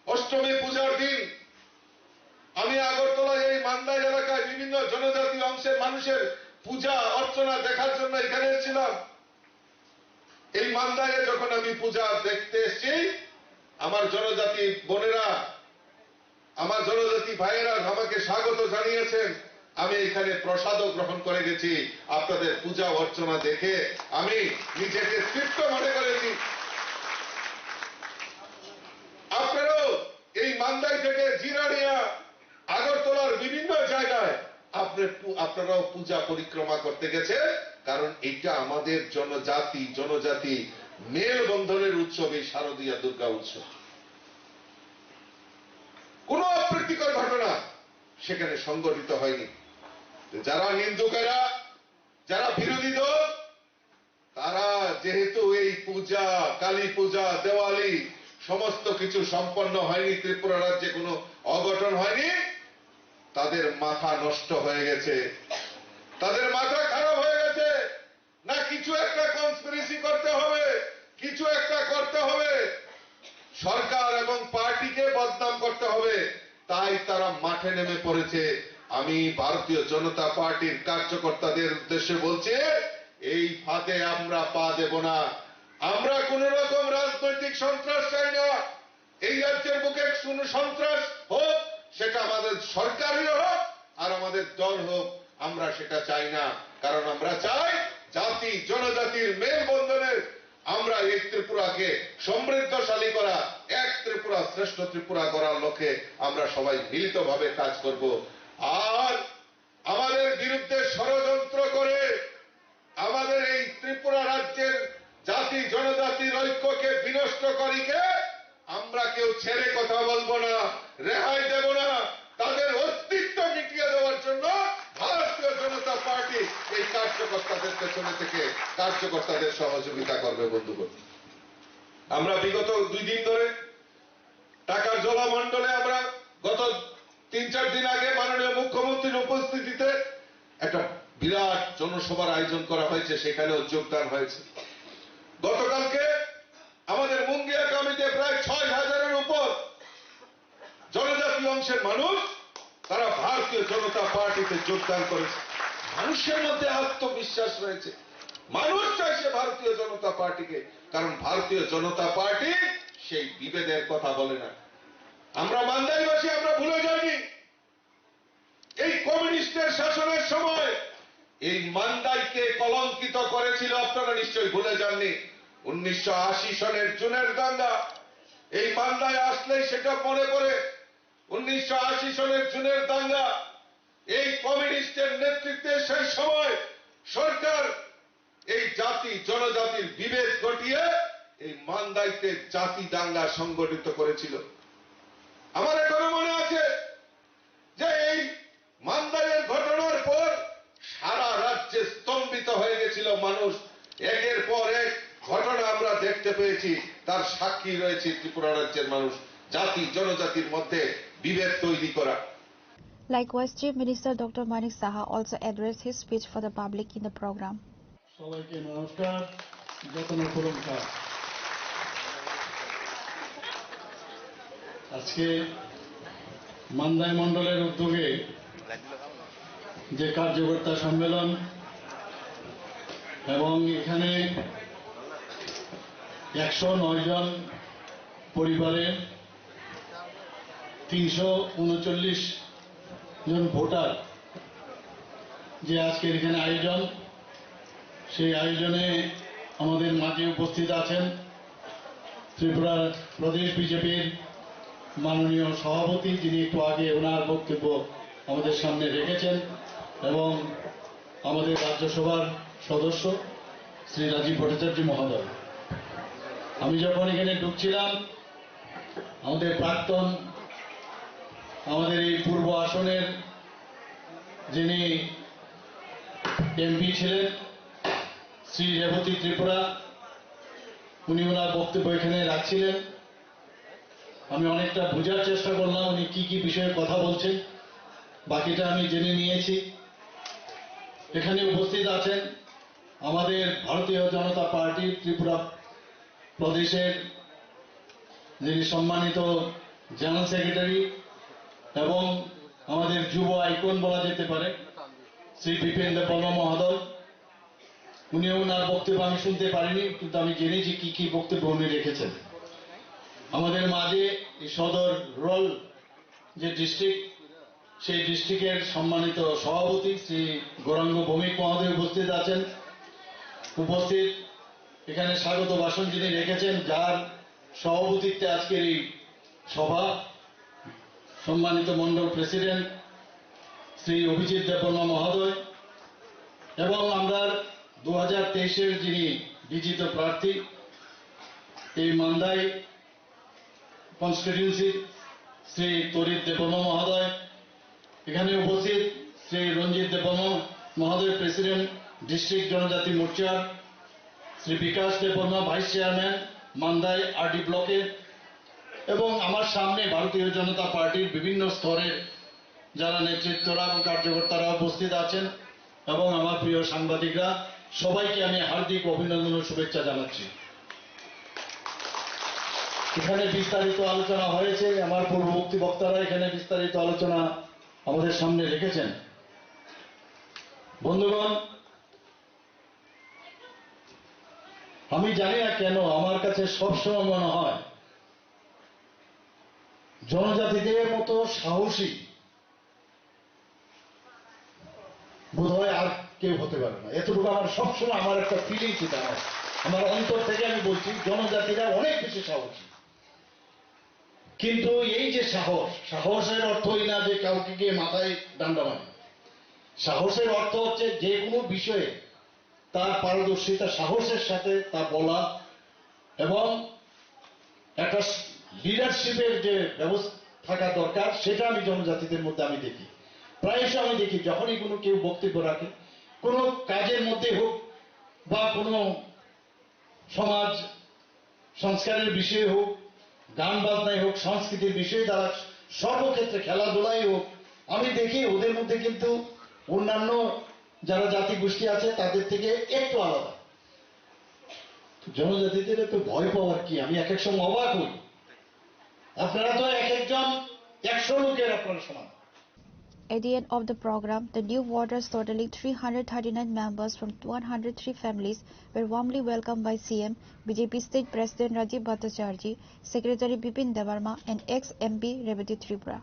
অষ্টমী পূজার দিন আমি আগরতলায় এই মান্দাই এলাকায় বিভিন্ন জনজাতি অংশের মানুষের পূজা অর্চনা দেখার জন্য এখানে এসেছিলাম। এই মান্দায়ে যখন আমি পূজা দেখতে এসেছি, আমার জনজাতি বোনেরা, আমার জনজাতি ভাইয়েরা আমাকে স্বাগত জানিয়েছেন, আমি এখানে প্রসাদও গ্রহণ করে গেছি। আপনাদের পূজা অর্চনা দেখে আমি নিজেকে তৃপ্ত মনে করেছি। আপনারাও এই মান্দাই থেকে জিরানিয়া, আগরতলার বিভিন্ন জায়গায় আপনারাও পূজা পরিক্রমা করতে গেছে, কারণ এটা আমাদের জনজাতি মেলবন্ধনের উৎসব, এই শারদীয়া দুর্গা উৎসব। কোন অপ্রীতিকর ঘটনা সেখানে সংঘটিত হয়নি। যারা নিন্দুকেরা, যারা বিরোধী দল, তারা যেহেতু এই পূজা, কালী পূজা, দেওয়ালি সমস্ত কিছু সম্পন্ন হয়নি, ত্রিপুরা রাজ্যে কোনো অঘটন হয়নি, তাদের মাথা নষ্ট হয়ে গেছে, তাদের মাথা খারাপ হয়ে গেছে। না কিছু একটা কনস্পিরেসি করতে হবে, কিছু একটা করতে হবে, সরকার এবং পার্টিকে বদনাম করতে হবে, তাই তারা মাঠে নেমে পড়েছে। আমি ভারতীয় জনতা পার্টির কার্যকর্তাদের উদ্দেশ্যে বলছি, এই ফাঁদে আমরা পা দেব না। আমরা কোন রকম রাজনৈতিক সন্ত্রাস চাই না। এই রাজ্যের বুকে কোন সন্ত্রাস হোক, সেটা আমাদের সরকারই হোক আর আমাদের দল হোক, আমরা সেটা চাই না। কারণ আমরা চাই জাতি জনজাতির মেলবন্ধনের, আমরা এই ত্রিপুরাকে সমৃদ্ধশালী করা, এক ত্রিপুরা শ্রেষ্ঠ ত্রিপুরা করার লক্ষ্যে আমরা সবাই মিলিতভাবে কাজ করব। আর আমাদের বিরুদ্ধে ষড়যন্ত্র করে আমাদের এই ত্রিপুরা রাজ্যের জাতি জনজাতির ঐক্যকে বিনষ্ট করিকে আমরা কেউ ছেড়ে কথা বলবো না, রেহাই দেব না। তাদের অস্তিত্ব মিটিয়ে দেওয়ার জন্য ভারতীয় জনতা পার্টি এই কার্যকর্তাদের পেছনে থেকে কার্যকর্তাদের সহযোগিতা করবে। বন্ধুগণ, আমরা বিগত 2 দিন ধরে টাকার জলমণ্ডলে আমরা গত 3-4 দিন আগে মাননীয় মুখ্যমন্ত্রীর উপস্থিতিতে একটা বিরাট জনসভার আয়োজন করা হয়েছে, সেখানেও যোগদান হয়েছে। গতকালকে আমাদের মুঙ্গিয়াকামিতে প্রায় 6,000-এর উপর জনজাতি অংশের মানুষ তারা ভারতীয় জনতা পার্টিতে যোগদান করেছে। মানুষের মধ্যে আত্মবিশ্বাস রয়েছে, মানুষ চাইছে ভারতীয় জনতা পার্টিকে, কারণ ভারতীয় জনতা পার্টি সেই বিভেদের কথা বলে না। আমরা মান্দাইবাসী আমরা ভুলে যাইনি, এই কমিউনিস্টের শাসনের সময় এই মান্দাইকে কলঙ্কিত করেছিল, আপনারা নিশ্চয়ই ভুলে যাননি। 1980 সনের জুনের দাঙ্গা, এই মান্দায় আসলেই সেটা মনে পড়ে। 1980 সনের জুনের দাঙ্গা, এই কমিউনিস্টের নেতৃত্বে সেই সময় সরকার এই জাতি জনজাতির বিভেদ ঘটিয়ে এই মান্দাইতে জাতি দাঙ্গা সংগঠিত করেছিল। আমার এখনো মনে আছে যে এই মান্দাইয়ের ঘটনার পর সারা রাজ্যে স্তম্ভিত হয়ে গেছিল মানুষ। একের পর এক ঘটনা আমরা দেখতে পেয়েছি, তার সাক্ষী রয়েছে ত্রিপুরা রাজ্যের মানুষ। জাতি জনজাতির মধ্যে বিভেদ তৈরি করা। Likewise, Chief Minister Dr. Manik Saha also addressed his speech for the public in the program. সবাইকে নমস্কার, যত্ন করুন। আজকে মান্দাই মণ্ডলের উদ্যোগে যে কার্যকর্তা সম্মেলন এবং এখানে 109 জন পরিবারের 339 জন ভোটার যে আজকের এখানে আয়োজন, সেই আয়োজনে আমাদের মাঝে উপস্থিত আছেন ত্রিপুরা প্রদেশ বিজেপির মাননীয় সভাপতি, যিনি একটু আগে ওনার বক্তব্য আমাদের সামনে রেখেছেন, এবং আমাদের রাজ্যসভার সদস্য শ্রী রাজীব ভট্টাচার্য মহোদয়। আমি যখন এখানে ঢুকছিলাম, আমাদের প্রাক্তন, আমাদের এই পূর্ব আসনের যিনি এমপি ছিলেন শ্রী রেবতী ত্রিপুরা, উনি ওনার বক্তব্য এখানে রাখছিলেন। আমি অনেকটা বোঝার চেষ্টা করলাম উনি কি কি বিষয়ে কথা বলছেন, বাকিটা আমি জেনে নিয়েছি। এখানে উপস্থিত আছেন আমাদের ভারতীয় জনতা পার্টি ত্রিপুরা প্রদেশের যিনি সম্মানিত জেনারেল সেক্রেটারি এবং আমাদের যুব আইকন বলা যেতে পারে শ্রী বিপেন্দ্র বর্মা মহোদয়। উনি ওনার বক্তব্য আমি শুনতে পারিনি, কিন্তু আমি জেনেছি কি কি বক্তব্য উনি রেখেছেন। আমাদের মাঝে এই সদর রোল যে ডিস্ট্রিক্ট সেই ডিস্ট্রিক্টের সম্মানিত সভাপতি শ্রী গৌরাঙ্গ ভৌমিক মহোদয় উপস্থিত আছেন। উপস্থিত এখানে স্বাগত ভাষণ যিনি রেখেছেন, যার সভাপতিত্বে আজকের এই সভা, সম্মানিত মণ্ডল প্রেসিডেন্ট শ্রী অভিজিৎ দেববর্মা মহোদয়, এবং আমরা 2023-এর যিনি বিজিত প্রার্থী এই মান্দাই কনস্টিটিউন্সি শ্রী তরিৎ দেববর্মা মহোদয়, এখানে উপস্থিত শ্রী রঞ্জিত দেববর্মা মহোদয়, প্রেসিডেন্ট ডিস্ট্রিক্ট জনজাতি মোর্চার, Shri Bikash Debbarma vice chairman Mandai RD ব্লকের, এবং আমার সামনে ভারতীয় জনতা পার্টির বিভিন্ন স্তরের যারা নেতৃত্বরা এবং কার্যকর্তারা উপস্থিত আছেন, এবং আমার প্রিয় সাংবাদিকরা, সবাইকে আমি হার্দিক অভিনন্দন ও শুভেচ্ছা জানাচ্ছি। এখানে বিস্তারিত আলোচনা হয়েছে, আমার পূর্ববর্তী বক্তারা এখানে বিস্তারিত আলোচনা আমাদের সামনে রেখেছেন। বন্ধুগণ, আমি জানি না কেন আমার কাছে সবসময় মনে হয় জনজাতিদের মতো সাহসী বোধহয় আর কেউ হতে পারে না। এতটুকু আমার সবসময় আমার একটা ফিলিংস, এটা আমার অন্তর থেকে আমি বলছি, জনজাতিরা অনেক বেশি সাহসী। কিন্তু এই যে সাহসের অর্থই না যে কাউকে গিয়ে মাথায় ডান্ডা মারে। সাহসের অর্থ হচ্ছে যে কোনো বিষয়ে তার পারদর্শিতা, সাহসের সাথে তা বলা, এবং একটা লিডারশিপের যে ব্যবস্থা থাকা দরকার, সেটা আমি জনজাতিদের মধ্যে আমি দেখি। প্রায়শই আমি দেখি যখনই কোনো কেউ বক্তব্য রাখে, কোনো কাজের মধ্যে হোক বা কোনো সমাজ সংস্কারের বিষয়ে হোক, গান বাজনায় হোক, সংস্কৃতির বিষয়ে, তারা সর্বক্ষেত্রে, খেলাধুলাই হোক, আমি দেখি ওদের মধ্যে কিন্তু অন্যান্য যারা জাতি গোষ্ঠী আছে তাদের থেকে একটু আলাদা। জনজাতিদের তো ভয় পাওয়ার কি? আমি এক এক সময় অবাক হই। আপনারা তো এক একজন 100 লোকের আপনারা সমান। At the end of the program, the new voters totaling 339 members from 103 families were warmly welcomed by CM, BJP State President Rajiv Bhattacharjee, Secretary Bipin Debarma, and ex-MP Revati Tripura.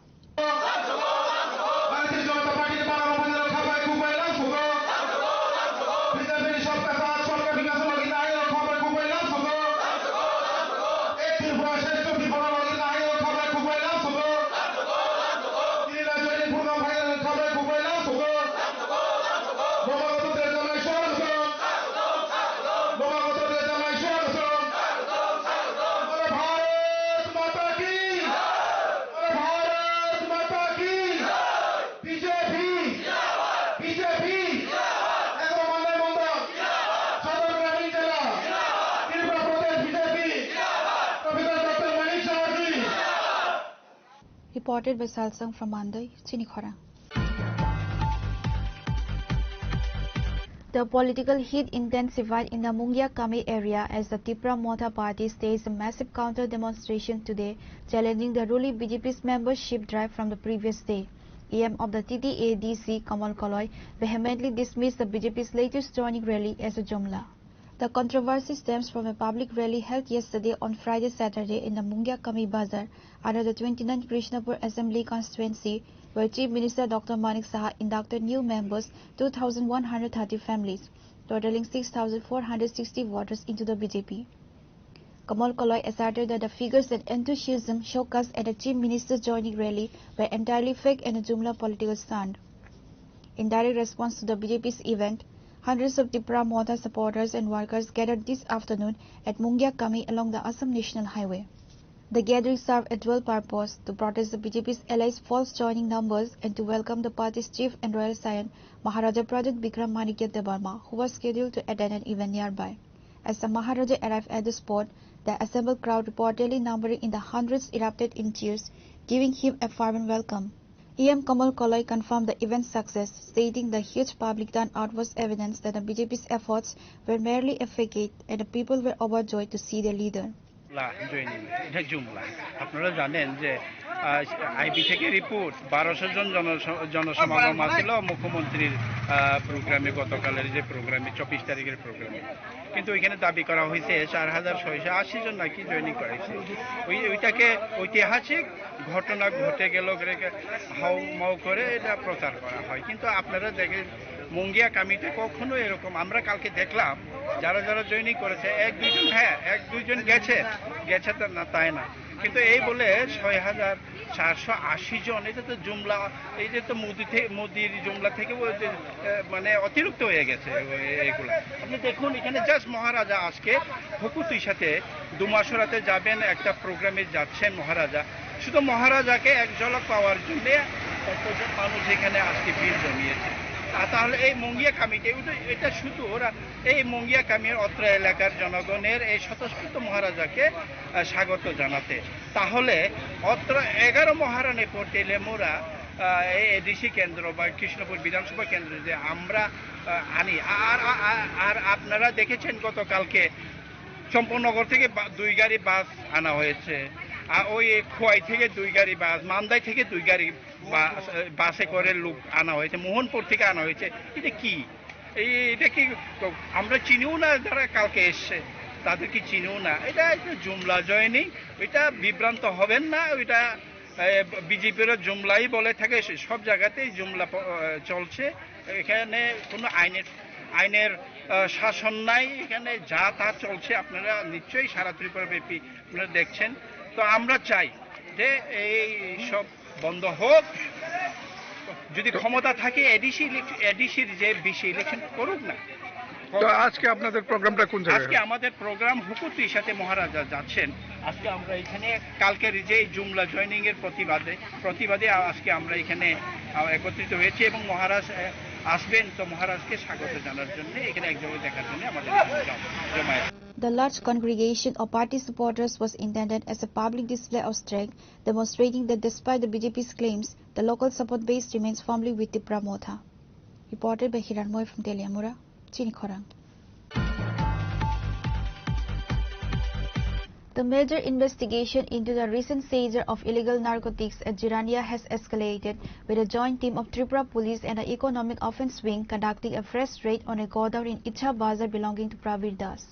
Reported by Salsang from Mandai, Chinikhora. The political heat intensified in the Mungia Kami area as the Tripura Motha party staged a massive counter demonstration today, challenging the ruling BJP's membership drive from the previous day. EM of the TTADC, Kamal Kaloy, vehemently dismissed the BJP's latest joining rally as a jumla. The controversy stems from a public rally held yesterday on Friday-Saturday in the Mungia Kami Bazar under the 29th Krishnapur Assembly constituency, where Chief Minister Dr. Manik Saha inducted new members, 2,130 families, totaling 6,460 voters into the BJP. Kamal Kaloy asserted that the figures and enthusiasm showcased at the Chief Minister's joining rally were entirely fake and a jumla political stunt. In direct response to the BJP's event, hundreds of Tripura Motha supporters and workers gathered this afternoon at Mungia Kami along the Assam National Highway. The gathering served a dual purpose: to protest the BJP's allies' false joining numbers and to welcome the party's chief and royal scion, Maharaja Pradit Bikram Manikya Debarma, who was scheduled to attend an event nearby. As the Maharaja arrived at the spot, the assembled crowd, reportedly numbering in the hundreds, erupted in cheers, giving him a fervent welcome. EM Kamal Kaloy confirmed the event's success, stating the huge public turnout was evidence that the BJP's efforts were merely a facade and the people were overjoyed to see their leader. Joining, এটা জুমলা। আপনারা জানেন যে আইবি থেকে রিপোর্ট 1200 জন জনসমাগম আসছিল মুখ্যমন্ত্রীর প্রোগ্রামে, গতকালের যে প্রোগ্রামে 24 তারিখের প্রোগ্রামে, কিন্তু ওইখানে দাবি করা হয়েছে 4680 জন নাকি জয়নিং করেছে। ওইটাকে ঐতিহাসিক ঘটনা ঘটে গেল হাউ মাউ করে এটা প্রচার করা হয়। কিন্তু আপনারা দেখেন মুঙ্গিয়া কামিতে কখনো এরকম, আমরা কালকে দেখলাম যারা যারা জয়নিং করেছে 1-2 জন গেছে না তাই না, কিন্তু এই বলে 6480 জন, এটা তো জুমলা, এই যে তো মোদির জুমলা থেকে মানে অতিরিক্ত হয়ে গেছে এগুলা। আপনি দেখুন এখানে জাস্ট মহারাজা আজকে হুকুতুর সাথে দুমাসরাতে যাবেন, একটা প্রোগ্রামে যাচ্ছেন মহারাজা, শুধু মহারাজাকে এক ঝলক পাওয়ার জন্য কতজন মানুষ এখানে আজকে ভিড় জমিয়েছে। তাহলে এই মুঙ্গিয়া কামিটি, এটা শুধু ওরা এই মুঙ্গিয়া কামির অত্র এলাকার জনগণের এই স্বতঃস্ফূর্ত মহারাজাকে স্বাগত জানাতে, তাহলে অত্র 11 মহারানী পটেলে মোরা এই এডিসি কেন্দ্র বা কৃষ্ণপুর বিধানসভা কেন্দ্র যে আমরা আনি। আর আপনারা দেখেছেন গতকালকে চম্পনগর থেকে 2 গাড়ি বাস আনা হয়েছে, আর ওই খোয়াই থেকে 2 গাড়ি বাস, মান্দাই থেকে 2 গাড়ি বাসে করে লোক আনা হয়েছে, মোহনপুর থেকে আনা হয়েছে। এটা কি এটা কি আমরা চিনিও না, যারা কালকে এসছে তাদেরকে চিনিও না। এটা একটা জুমলা জয়নিং, এটা বিভ্রান্ত হবেন না। ওইটা বিজেপির জুমলাই বলে থাকে, সব জায়গাতেই জুমলা চলছে। এখানে কোনো আইনের শাসন নাই, এখানে যা তা চলছে। আপনারা নিশ্চয়ই সারা ত্রিপুরা ব্যাপী আপনারা দেখছেন। তো আমরা চাই যে এই সব বন্ধ হোক, যদি ক্ষমতা থাকে এডিসির যে বেশি ইলেকশন করুক না। তো আজকে আপনাদের প্রোগ্রামটা কোন জায়গায়? আজকে আমাদের প্রোগ্রাম হুকুতুর সাথে মহারাজা যাচ্ছেন। আজকে আমরা এখানে কালকের যে জুমলা জয়নিং এর প্রতিবাদে আজকে আমরা এখানে একত্রিত হয়েছি এবং মহারাজ আসবেন, তো মহারাজকে স্বাগত জানার জন্য এখানে এক জায়গায় দেখার জন্য আমাদের জমায়েত। The large congregation of party supporters was intended as a public display of strength, demonstrating that despite the BJP's claims, the local support base remains firmly with Tipra Motha. Reported by Hiranmoy from Teliamura, Chinikhorang. The major investigation into the recent seizure of illegal narcotics at Jirania has escalated, with a joint team of Tripura Police and the Economic Offence Wing conducting a fresh raid on a godown in Icha Bazar belonging to Pravir Das.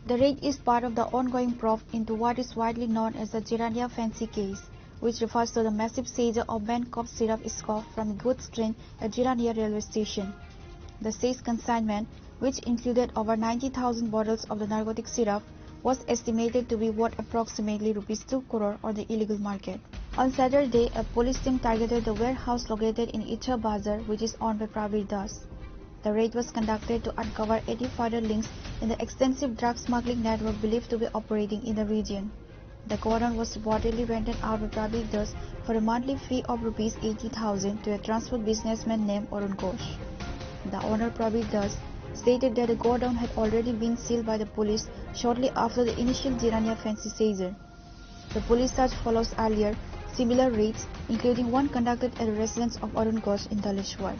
The raid is part of the ongoing probe into what is widely known as the Jirania Fancy case, which refers to the massive seizure of banned cough syrup Iscoff from a goods train at Jirania railway station. The seized consignment, which included over 90,000 bottles of the narcotic syrup, was estimated to be worth approximately Rs 2 crore on the illegal market. On Saturday, a police team targeted the warehouse located in Icha Bazar, which is owned by Pravir Das. The raid was conducted to uncover 80 further links in the extensive drug smuggling network believed to be operating in the region. The godown was reportedly rented out by Pravir Das for a monthly fee of Rs 80,000 to a transport businessman named Arun Ghosh. The owner Pravir Das stated that the godown had already been sealed by the police shortly after the initial Jirania Fancy seizure. The police search follows earlier similar raids, including one conducted at the residence of Arun Ghosh in Daleshwar.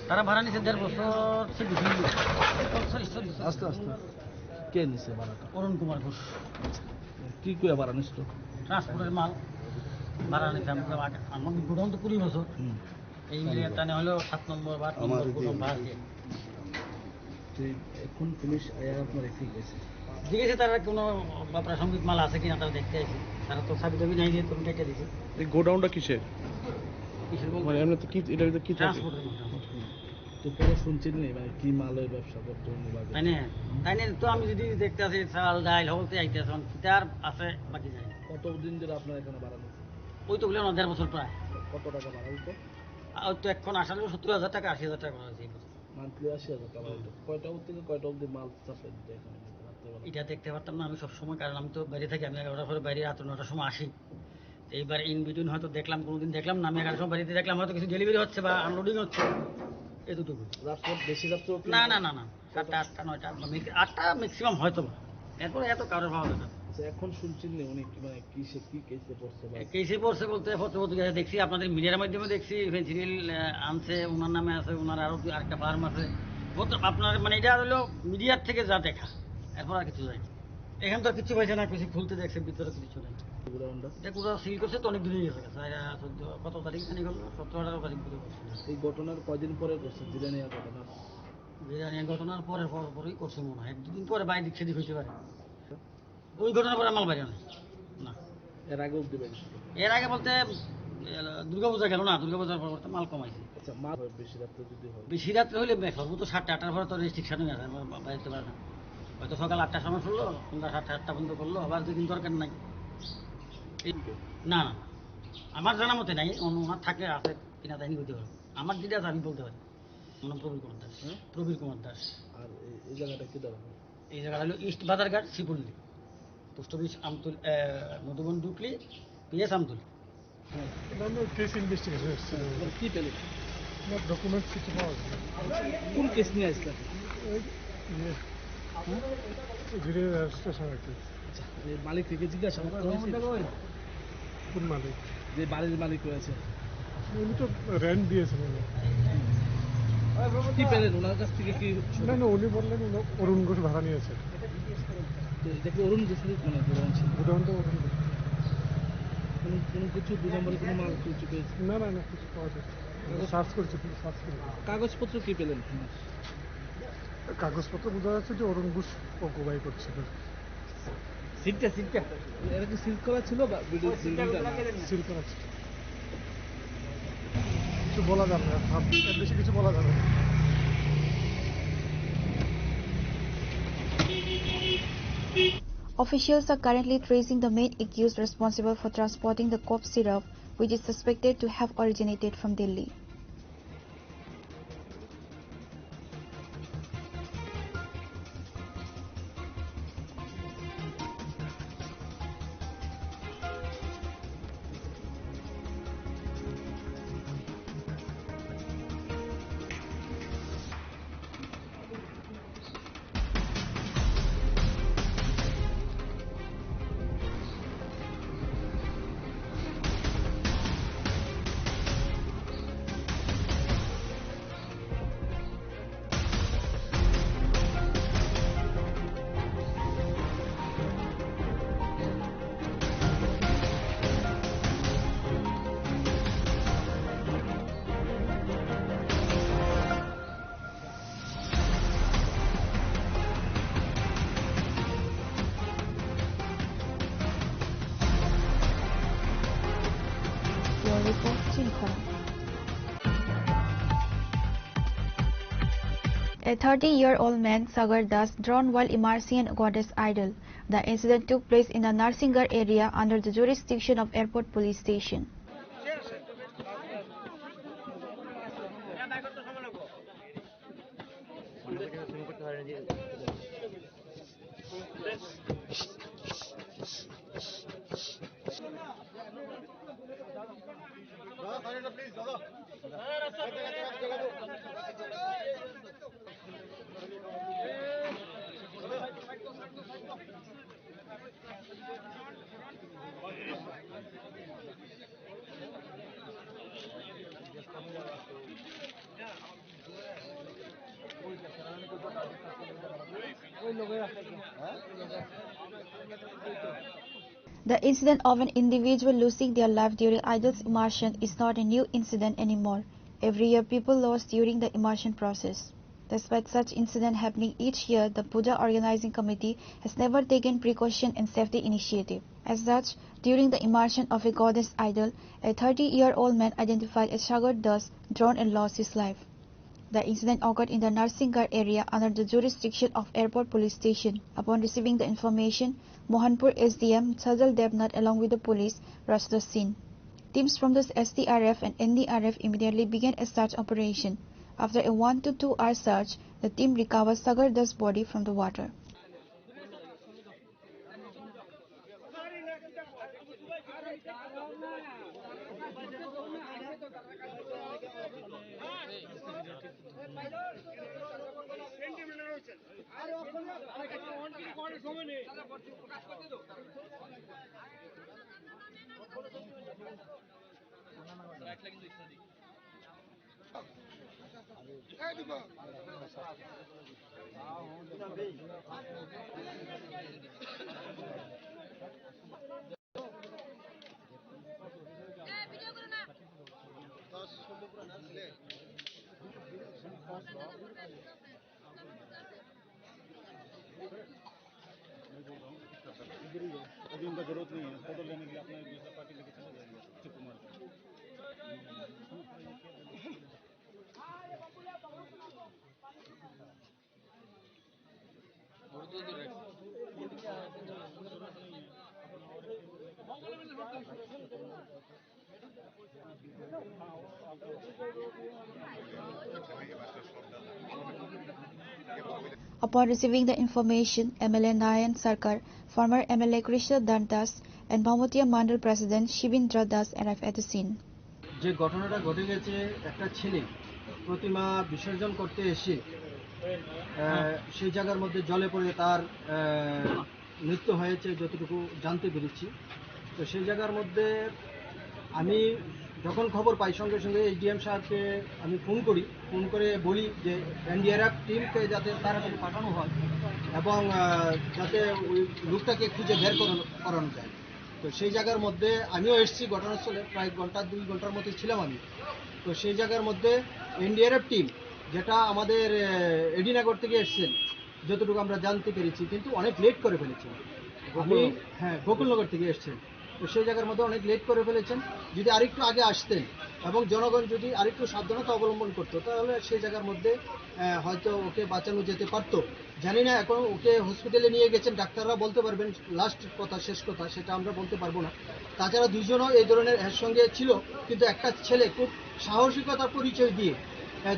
তারা ভাড়া নিছে 1.5 বছর সে দিন আস্তে আস্তে কে নিছে ভাড়াটা? অরুণ কুমার ঘোষ। কি কইয়া ভাড়া নিছিল? ট্রান্সপোর্টের মাল ভাড়া নিছে। আমার গোডাউন তো 20 বছর, এই মিলিয়ে টানে হলো 7 নম্বর বা 3 নম্বর গোডাউন ভাড়া দিয়ে। এখন পুলিশ আয়া আপনার এসে গেছে। জিজ্ঞেসে তারা কোনো বা প্রাসঙ্গিক মাল আছে কিনা তারা দেখতে আসে, তারা তো সাবি দাবি নাই দিয়ে তরুণ কেটে দিছে। এই গোডাউনটা কিসের? কিসের বলতে? মানে এমনি তো কি এটা কি থাকে? ট্রান্সপোর্টের। তো পরে শুনছেন নি মানে কি মালের ব্যবসা করতে লাগে? তাই না তো আমি যদি দেখতে আসি চাল ডাল হলতে আইতেছে তার আছে বাকি যায়। কতদিন ধরে আপনার এখানে ভাড়া নিচ্ছে? ওই তো বললেন 1.5 বছর প্রায়। কত টাকা ভাড়া দিত? আর তো এখন আসলে 70,000 টাকা 80,000 টাকা করা হয়েছে। মান্থলি 80,000 টাকা ভাড়া দিত। কয়টা থেকে কয়টা অবধি মাল চাপেন এখানে? এটা দেখতে পারতাম না আমি সবসময়, কারণ আমি তো বাইরে থাকি। আমি 11টার পরে বাইরে রাত 9টার সময় আসি। এইবার ইন বিটুইন হয়তো দেখলাম, কোনোদিন দেখলাম না, আমি 11টার সময় বাড়িতে দেখলাম হয়তো কিছু ডেলিভারি হচ্ছে বা আনলোডিং হচ্ছে, এতটুকু। বেশি রাত্রে না 7টা 8টা 9টা 8টা ম্যাক্সিমাম হয়তো, এরপরে এত কারোর পাওয়া যায় না। এখন শুনছেন নি উনি মানে কি কেসে পড়ছে? কেসে পড়ছে বলতে পত্রিকায় দেখছি, আপনাদের মিডিয়ার মাধ্যমে দেখছি ফেন্সিডিল আনছে, ওনার নামে আছে, ওনার আরও আরেকটা ফার্ম আছে। আপনার মানে এটা হলো মিডিয়ার থেকে যা দেখা, এরপর আর কিছু যায়। এখানে তো কিছু পাইছে না, কিছু খুলতে দেখছে, ভিতরে কিছু নেই। এটা পুরো সিল করছে তো অনেক দিনই গেছে, কত তারিখ খানি করলো, 17-18 তারিখ করে। এই ঘটনার কয়দিন পরে করছে? বিরিয়ানিয়া ঘটনা? বিরিয়ানিয়া ঘটনার পরেই করছে মনে হয়, 1-2 দিন পরে বাইরে সেদিক হইতে পারে। ওই ঘটনার পরে মাল বাইরে না। এর আগে অব্দি বাইরে? এর আগে বলতে দুর্গাপূজা গেল না, দুর্গাপূজার পর মাল কমাইছে। আচ্ছা, মাল বেশি রাত্রে যদি হয়? বেশি রাত্রে হলে সর্বোচ্চ 7টা 8টার পরে তো রেস্ট্রিকশন হয়ে গেছে, বাইরে পারে না। হয়তো সকাল 8টার সময় খুললো, সন্ধ্যা 7টা 8টা পর্যন্ত করলো, আবার 2 দিন দরকার নাই। না আমার জানা মতে নাই, ওনার থাকে আছে কিনা তাই বলতে পারবো। আমার যেটা আছে আমি বলতে পারি। আমার প্রবীর কুমার দাস। প্রবীর কুমার দাস। আর এই জায়গাটা কি দাঁড়া? এই জায়গাটা হলো ইস্ট বাজারঘাট, শিবুল্লি, পোস্ট অফিস আমতুল, মধুবন ডুকলি, PS আমতুল। কেস ইনভেস্টিগেশন এসছে। কি পেলে? ডকুমেন্টস কিছু পাওয়া যায়। কোন কেস নিয়ে আসলেন? রেজিস্ট্রেশন আর কি। আচ্ছা, মালিক থেকে জিজ্ঞাসা কোন মালিক? যে বাড়ির মালিক রয়েছে উনি তো রেন্ট দিয়েছেন। কি পেলেন ওনার কাছ থেকে? কি না উনি বললেন অরুণ ঘোষ ভাড়া নিয়েছে। এটা কি অরুণ ঘোষের মানে গোডাউন ছিল? গোডাউন তো অরুণ ঘোষ। কোনো কিছু 2 নম্বরে কোনো মাল কিছু পেয়েছে? না কিছু পাওয়া যায়। সার্চ করেছি, সার্চ করেছি। কাগজপত্র কি পেলেন? কাগজপত্র বোঝা যাচ্ছে যে অরুণ ঘোষ অকুপাই করছিল। সিটটা এটা কি সিল করা ছিল? সিল করা ছিল। কিছু বলা যাবে না, বেশি কিছু বলা যাবে না। Officials are currently tracing the main accused responsible for transporting the cough syrup, which is suspected to have originated from Delhi. A 30-year-old man, Sagar Das, drowned while immersing a goddess idol. The incident took place in the Narsingar area under the jurisdiction of Airport Police Station. The incident of an individual losing their life during idol's immersion is not a new incident anymore. Every year people lost during the immersion process. Despite such incident happening each year, the puja organizing committee has never taken precaution and safety initiative. As such, during the immersion of a goddess idol, a 30-year-old man identified as Sagar Das drowned and lost his life. The incident occurred in the Narsingar area under the jurisdiction of Airport Police Station. Upon receiving the information, Mohanpur SDM Sajal Devnath along with the police rushed the scene. Teams from the SDRF and NDRF immediately began a search operation. After a 1 to 2 hour search, the team recovered Sagar Das' body from the water. Upon receiving the information, MLA Nayan Sarkar, former MLA Krishna Das, and Bhamutiya Mandal President Shibindra Das arrived at the scene. যে ঘটনাটা ঘটে গেছে, একটা ছেলে প্রতিমা বিসর্জন করতে এসে সেই জায়গার মধ্যে জলে পড়ে তার মৃত্যু হয়েছে যতটুকু জানতে পেরেছি। তো সেই জায়গার মধ্যে আমি যখন খবর পাই সঙ্গে সঙ্গে এসডিএম সাহেবকে আমি ফোন করে বলি যে এনডিআরএফ টিমকে যাতে তাড়াতাড়ি পাঠানো হয় এবং যাতে ওই লোকটাকে খুঁজে বের করানো যায়। তো সেই জায়গার মধ্যে আমিও এসেছি ঘটনাস্থলে, প্রায় 2 ঘন্টার মতো ছিলাম আমি। তো সেই জায়গার মধ্যে এনডিআরএফ টিম যেটা আমাদের এডিনগর থেকে এসছেন যতটুকু আমরা জানতে পেরেছি, কিন্তু অনেক লেট করে ফেলেছেন। গোকুলনগর থেকে এসছেন। তো সেই জায়গার মধ্যে অনেক লেট করে ফেলেছেন। যদি আরেকটু আগে আসতেন এবং জনগণ যদি আরেকটু সাবধানতা অবলম্বন করতো তাহলে সেই জায়গার মধ্যে হয়তো ওকে বাঁচানো যেতে পারতো। জানি না, এখন ওকে হসপিটালে নিয়ে গেছেন, ডাক্তাররা বলতে পারবেন লাস্ট কথা, শেষ কথা, সেটা আমরা বলতে পারবো না। তাছাড়া দুইজনও এই ধরনের এর সঙ্গে ছিল, কিন্তু একটা ছেলে খুব সাহসিকতার পরিচয় দিয়ে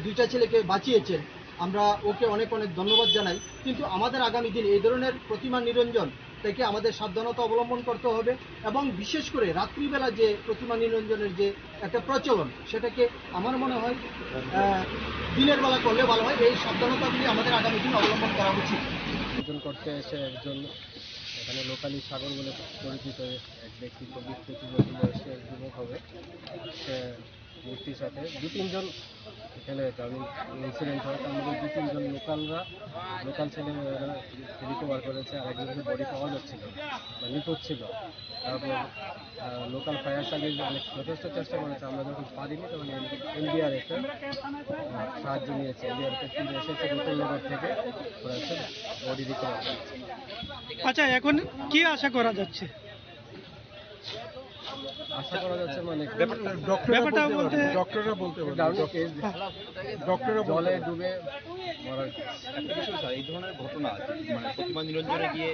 2টা ছেলেকে বাঁচিয়েছেন। আমরা ওকে অনেক অনেক ধন্যবাদ জানাই। কিন্তু আমাদের আগামী দিন এই ধরনের প্রতিমা নিরঞ্জন থেকে আমাদের সাবধানতা অবলম্বন করতে হবে এবং বিশেষ করে রাত্রিবেলা যে প্রতিমা নিরঞ্জনের যে একটা প্রচলন, সেটাকে আমার মনে হয় দিনের বেলা করলে ভালো হয়। এই সাবধানতাগুলি আমাদের আগামী দিন অবলম্বন করা উচিত। নিরঞ্জন করতে এসে একজন এখানে লোকালি সাগর বলে পরিচিত এক ব্যক্তি, 24-25 বছর বয়সের যুবক হবে, সে মূর্তির সাথে 2-3 জন এখানে ইনসিডেন্ট হয়। তার মধ্যে 2-3 জন লোকাল ছেলে রিকভার করেছে, আর একজনের বডি পাওয়া যাচ্ছিল বা নিখোঁজ ছিল। তারপর লোকাল ফায়ার সার্ভিস অনেক যথেষ্ট চেষ্টা করেছে, আমরা যখন পারিনি তখন এনডিআরএফের সাহায্য নিয়েছে। এনডিআরএফের টিম এসেছে গোকুলনগর থেকে, বডি রিকভার করেছে। আচ্ছা, এখন কি আশা করা যাচ্ছে? আশা করা যাচ্ছে মানে ডক্টররা বলতে জলে ডুবে মরার। একটা বিষয় স্যার, এই ধরনের ঘটনা মানে প্রতিমা নিরঞ্জনে গিয়ে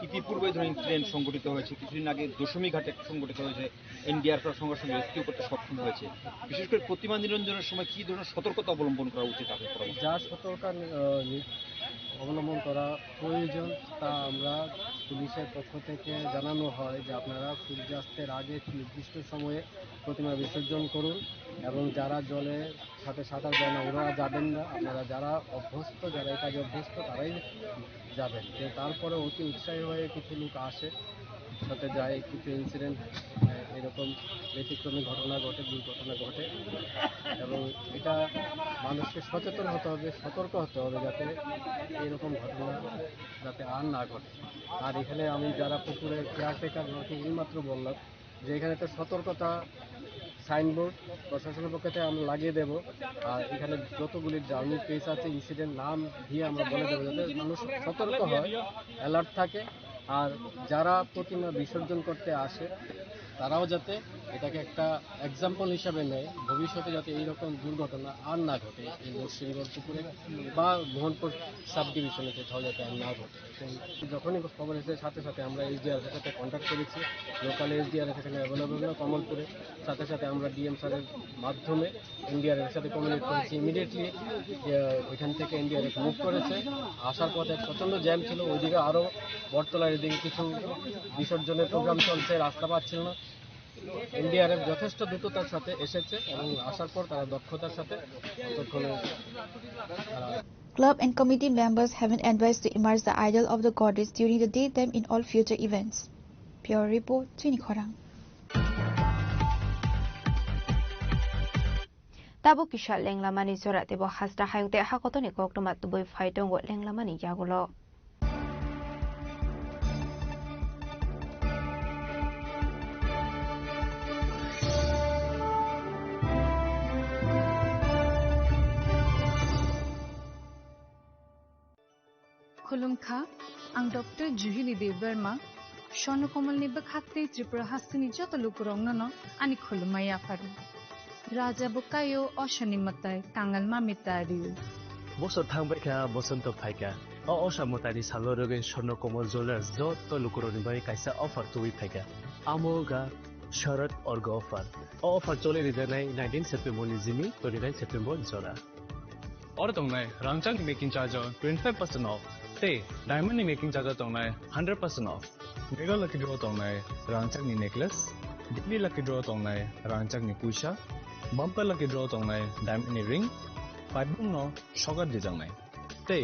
ইতিপূর্বে ধরুন ইনসিডেন্ট সংঘটিত হয়েছে, কিছুদিন আগে দশমী ঘাটে সংঘটিত হয়েছে, এনডিআরএফ সঙ্গে সঙ্গে রেস্কিউ করতে সক্ষম হয়েছে। বিশেষ করে প্রতিমা নিরঞ্জনের সময় কী ধরনের সতর্কতা অবলম্বন করা উচিত আপনার পরামর্শ? যা সতর্কতা অবলম্বন করা প্রয়োজন তা আমরা পুলিশের পক্ষ থেকে জানানো হয় যে আপনারা সূর্যাস্তের আগে নির্দিষ্ট সময়ে প্রতিমা বিসর্জন করুন এবং যারা জলের সাথে সাঁতার যায় না ওরা যাবেন না। আপনারা যারা অভ্যস্ত, যারা এই কাজে অভ্যস্ত তারাই যাবেন। যে তারপরে অতি উৎসাহী হয়ে কিছু লোক আসে, সাথে যায়, কিছু ইনসিডেন্ট এরকম ব্যতিক্রমী ঘটনা ঘটে, দুর্ঘটনা ঘটে এবং এটা মানুষকে সচেতন হতে হবে, সতর্ক হতে হবে যাতে এরকম ঘটনা যাতে আর না ঘটে। আর এখানে আমি যারা পুকুরের কেয়ারটেকার এইমাত্র বললাম যে এখানে তো সতর্কতা সাইনবোর্ড প্রশাসনের পক্ষ থেকে আমরা লাগিয়ে দেব। আর এখানে যতগুলি জার্নি কেস আছে ইনসিডেন্ট নাম দিয়ে আমরা বলে দেবো যাতে মানুষ সতর্ক হয়, অ্যালার্ট থাকে। আর যারা প্রতিমা বিসর্জন করতে আসে তারাও যাতে এটাকে একটা এক্সাম্পল হিসাবে নেয়, ভবিষ্যতে যাতে এইরকম দুর্ঘটনা আর না ঘটে এই নরসিংগড় পুকুরে বা মোহনপুর সাব ডিভিশনে কোথাও যাতে আর না ঘটে। যখনই খবর এসে সাথে সাথে আমরা এসডিআরের সাথে কন্ট্যাক্ট করেছি। লোকাল এসডিআরের এখানে অ্যাভেলেবল না কমলপুরে, সাথে সাথে আমরা ডিএম স্যারের মাধ্যমে এনডিআরের সাথে কমিউনিকেট করেছি। ইমিডিয়েটলি এখান থেকে এনডিআরএফ মুভ করেছে। আসার পথে প্রচণ্ড জ্যাম ছিল, ওইদিকে আরও বটতলার এদিকে কিছু বিসর্জনের প্রোগ্রাম চলছে, রাস্তা পাচ্ছিল না। এনডিআরএফ যথেষ্ট দ্রুততার সাথে এসেছে এবং আসার পর তারা দক্ষতার সাথে ততক্ষণে Club and committee members have been advised to immerse the idol of the goddess during the daytime in all future events. Pure report, Chini Khorang. Tabo kisha lenglamani zora tebo hasra hayungte hakotoni koknomat tuboi faitong lenglamani yagulo. खुलुमखा आं डॉक्टर जुहिली देव वर्मा स्वर्णकमल नि बखाते त्रिपुरा हासिनी जत लुकुरंगन आनि खुलुमाया फारु राजा बुकायो अशनिमताय कांगल मामितारिउ बसर थांबायखा बसंत फायका असामतानि सालरगै स्वर्णकमल ज्वेलर्स जत लुकुरनि बाय कायसा अफार तुइ फायका आमोगा शरद अर्ग अफार चले रिजानाय 19 सेप्टेम्बर नि जिमि 29 सेप्टेम्बर जरा और तंगनाय रांचांग मेकिंग चार्ज 25% ऑफ ते डायमंड नि मेकिंग चार्ज तंगनाय 100% ऑफ मेगा लकी ड्रॉ तंगनाय रांचांग नि नेकलेस डिग्री लकी ड्रॉ तंगनाय रांचांग नि पुइसा बम्पर लकी ड्रॉ तंगनाय डायमंड नि रिंग पाइबुं नो सगार दिजांनाय ते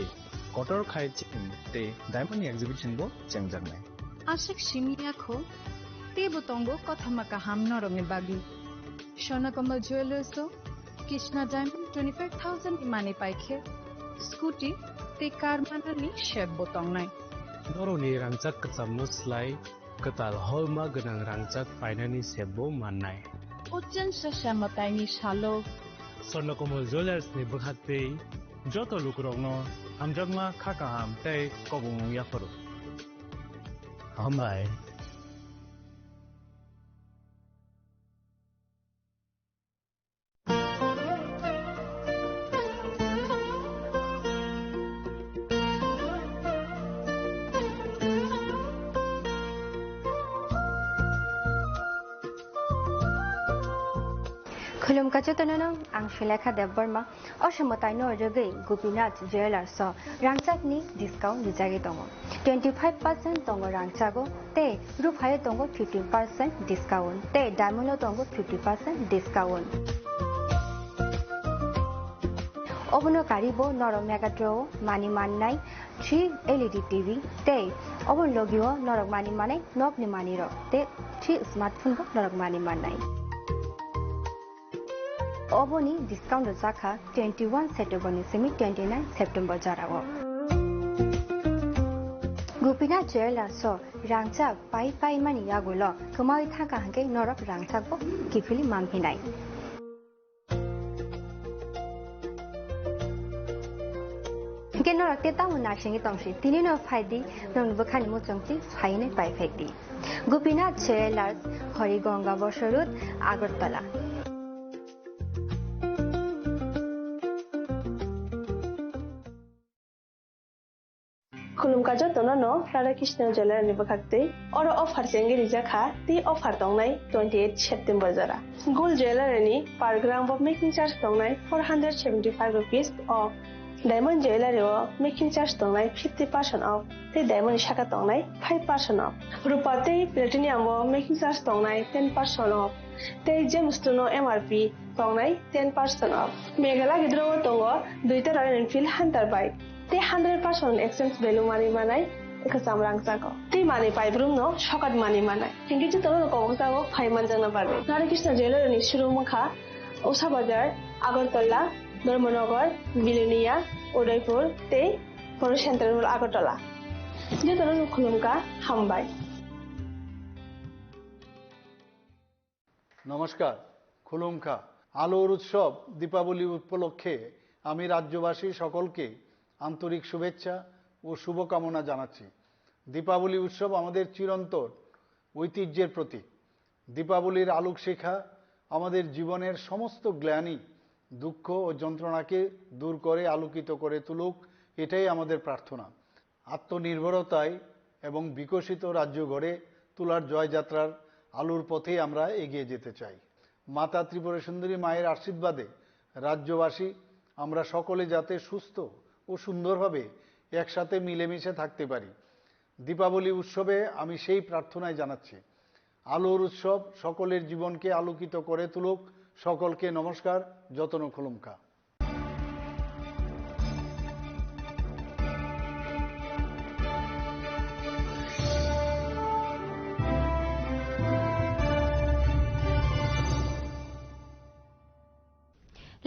कटर खाय चिन ते डायमंड नि एग्जिबिशन बो चेंगजांनाय आशिक शिमियाखो ते बतंगो कथामाका हामनरंगे बागी स्वर्णकमल ज्वेलर्सो कृष्णा डायमंड 25,000 इमाने पाइखे स्कूटी ते कार मानानि शेप बोतंगनाय नरनि रांचाक कचामुस्लाय कताल हलमा गोनां रांचाक पाइनानि सेबो माननाय उज्जन सशामतायनि सालो स्वर्णकमल ज्वेलर्स नि बखाते जत लुकुरंगनो हामजागमा खाकाहाम तै कबुं याफरो हामबाय खुलुमकाचो तननो आं शिलेखा देवबर्मा असमतायनो रगै गोपीनाथ ज्वेलर्स रांचाकनि डिस्काउंट निजागे दङ 25% दङ रांचागो ते रुफाय दङ 15% डिस्काउंट ते डायमंड दङ 50% डिस्काउंट अबनो गारिबो नरम मेगाट्रो मानि माननाय 3 LED टीवी ते अबन लगियो नरक मानि माने नकनि मानि र ते 3 स्मार्टफोन बो नरक मानि माननाय अबोनी डिस्काउंट जाखा 21 सेप्टेम्बर निसिमी 29 सेप्टेम्बर जारावो गोपीनाथ ज्वेलर्स रांचाक पाइ मानि यागुलो कमाइ थाका हंगे नरक रांचाक बो किफिलि मामहिनाय के नरक ते तामु नासिंगि तंसि तिनि न फाइदि नंग बखानि मोचंति फाइने पाइफेक्ति गोपीनाथ ज्वेलर्स हरिगंगा बसरुत आगरतला खुलुमकाजो तननो राधाकृष्ण ज्वेलर नि बखाते और ऑफर सेंगे रिजाखा ती ऑफर दंनाय 28 सेप्टेम्बर जरा गोल्ड ज्वेलर नि per gram off making charge दंनाय 475 rupees off diamond jeweller making charge दंनाय 50% ऑफ ते डायमंड शाखा दंनाय 5% ऑफ रुपा ते प्लेटिनियम मेकिंग चार्ज दंनाय 10% ऑफ ते जेमस्टोनो एमआरपी दंनाय 10% ऑफ मेघाला गिद्रो दङ दुइटा रॉयल एनफील्ड हंटर बाइक ते 100% एक्सचेंज वैल्यू मानि मानाय एकसाम रांचाको ते मानि पाइब्रुम नो शकट मानि मानाय थिंकि जो तनो कोमसागो फाइमान जंगना पारबे राधाकृष्ण ज्वेलर नि शुरुमुखा उषा बाजार आगरतला धर्मनगर बिलुनिया उदयपुर ते फर सेंट्रल आगरतला जो तनो खुलुमका हामबाय नमस्कार খুলুমখা আলোর উৎসব দীপাবলি উপলক্ষে আমি রাজ্যবাসী সকলকে আন্তরিক শুভেচ্ছা ও শুভকামনা জানাচ্ছি। দীপাবলি উৎসব আমাদের চিরন্তর ঐতিহ্যের প্রতীক। দীপাবলির আলোকশিখা আমাদের জীবনের সমস্ত গ্লানি দুঃখ ও যন্ত্রণাকে দূর করে আলোকিত করে তুলুক, এটাই আমাদের প্রার্থনা। আত্মনির্ভরতায় এবং বিকশিত রাজ্য গড়ে তোলার জয়যাত্রার আলোর পথে আমরা এগিয়ে যেতে চাই। মাতা ত্রিপুরা সুন্দরী মায়ের আশীর্বাদে রাজ্যবাসী আমরা সকলে যাতে সুস্থ ও সুন্দরভাবে একসাথে মিলেমিশে থাকতে পারি। দীপাবলি উৎসবে আমি সেই প্রার্থনাই জানাচ্ছি। আলোর উৎসব সকলের জীবনকে আলোকিত করে তুলুক। সকলকে নমস্কার। যতন খুলুমখা।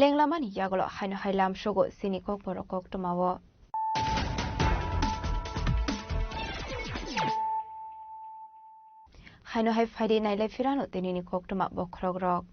Lenglaman yagolo haino hailam shogo sinikok borokok tomawo. Haino hai faidi nailai firano tenini kok toma bokrogrok.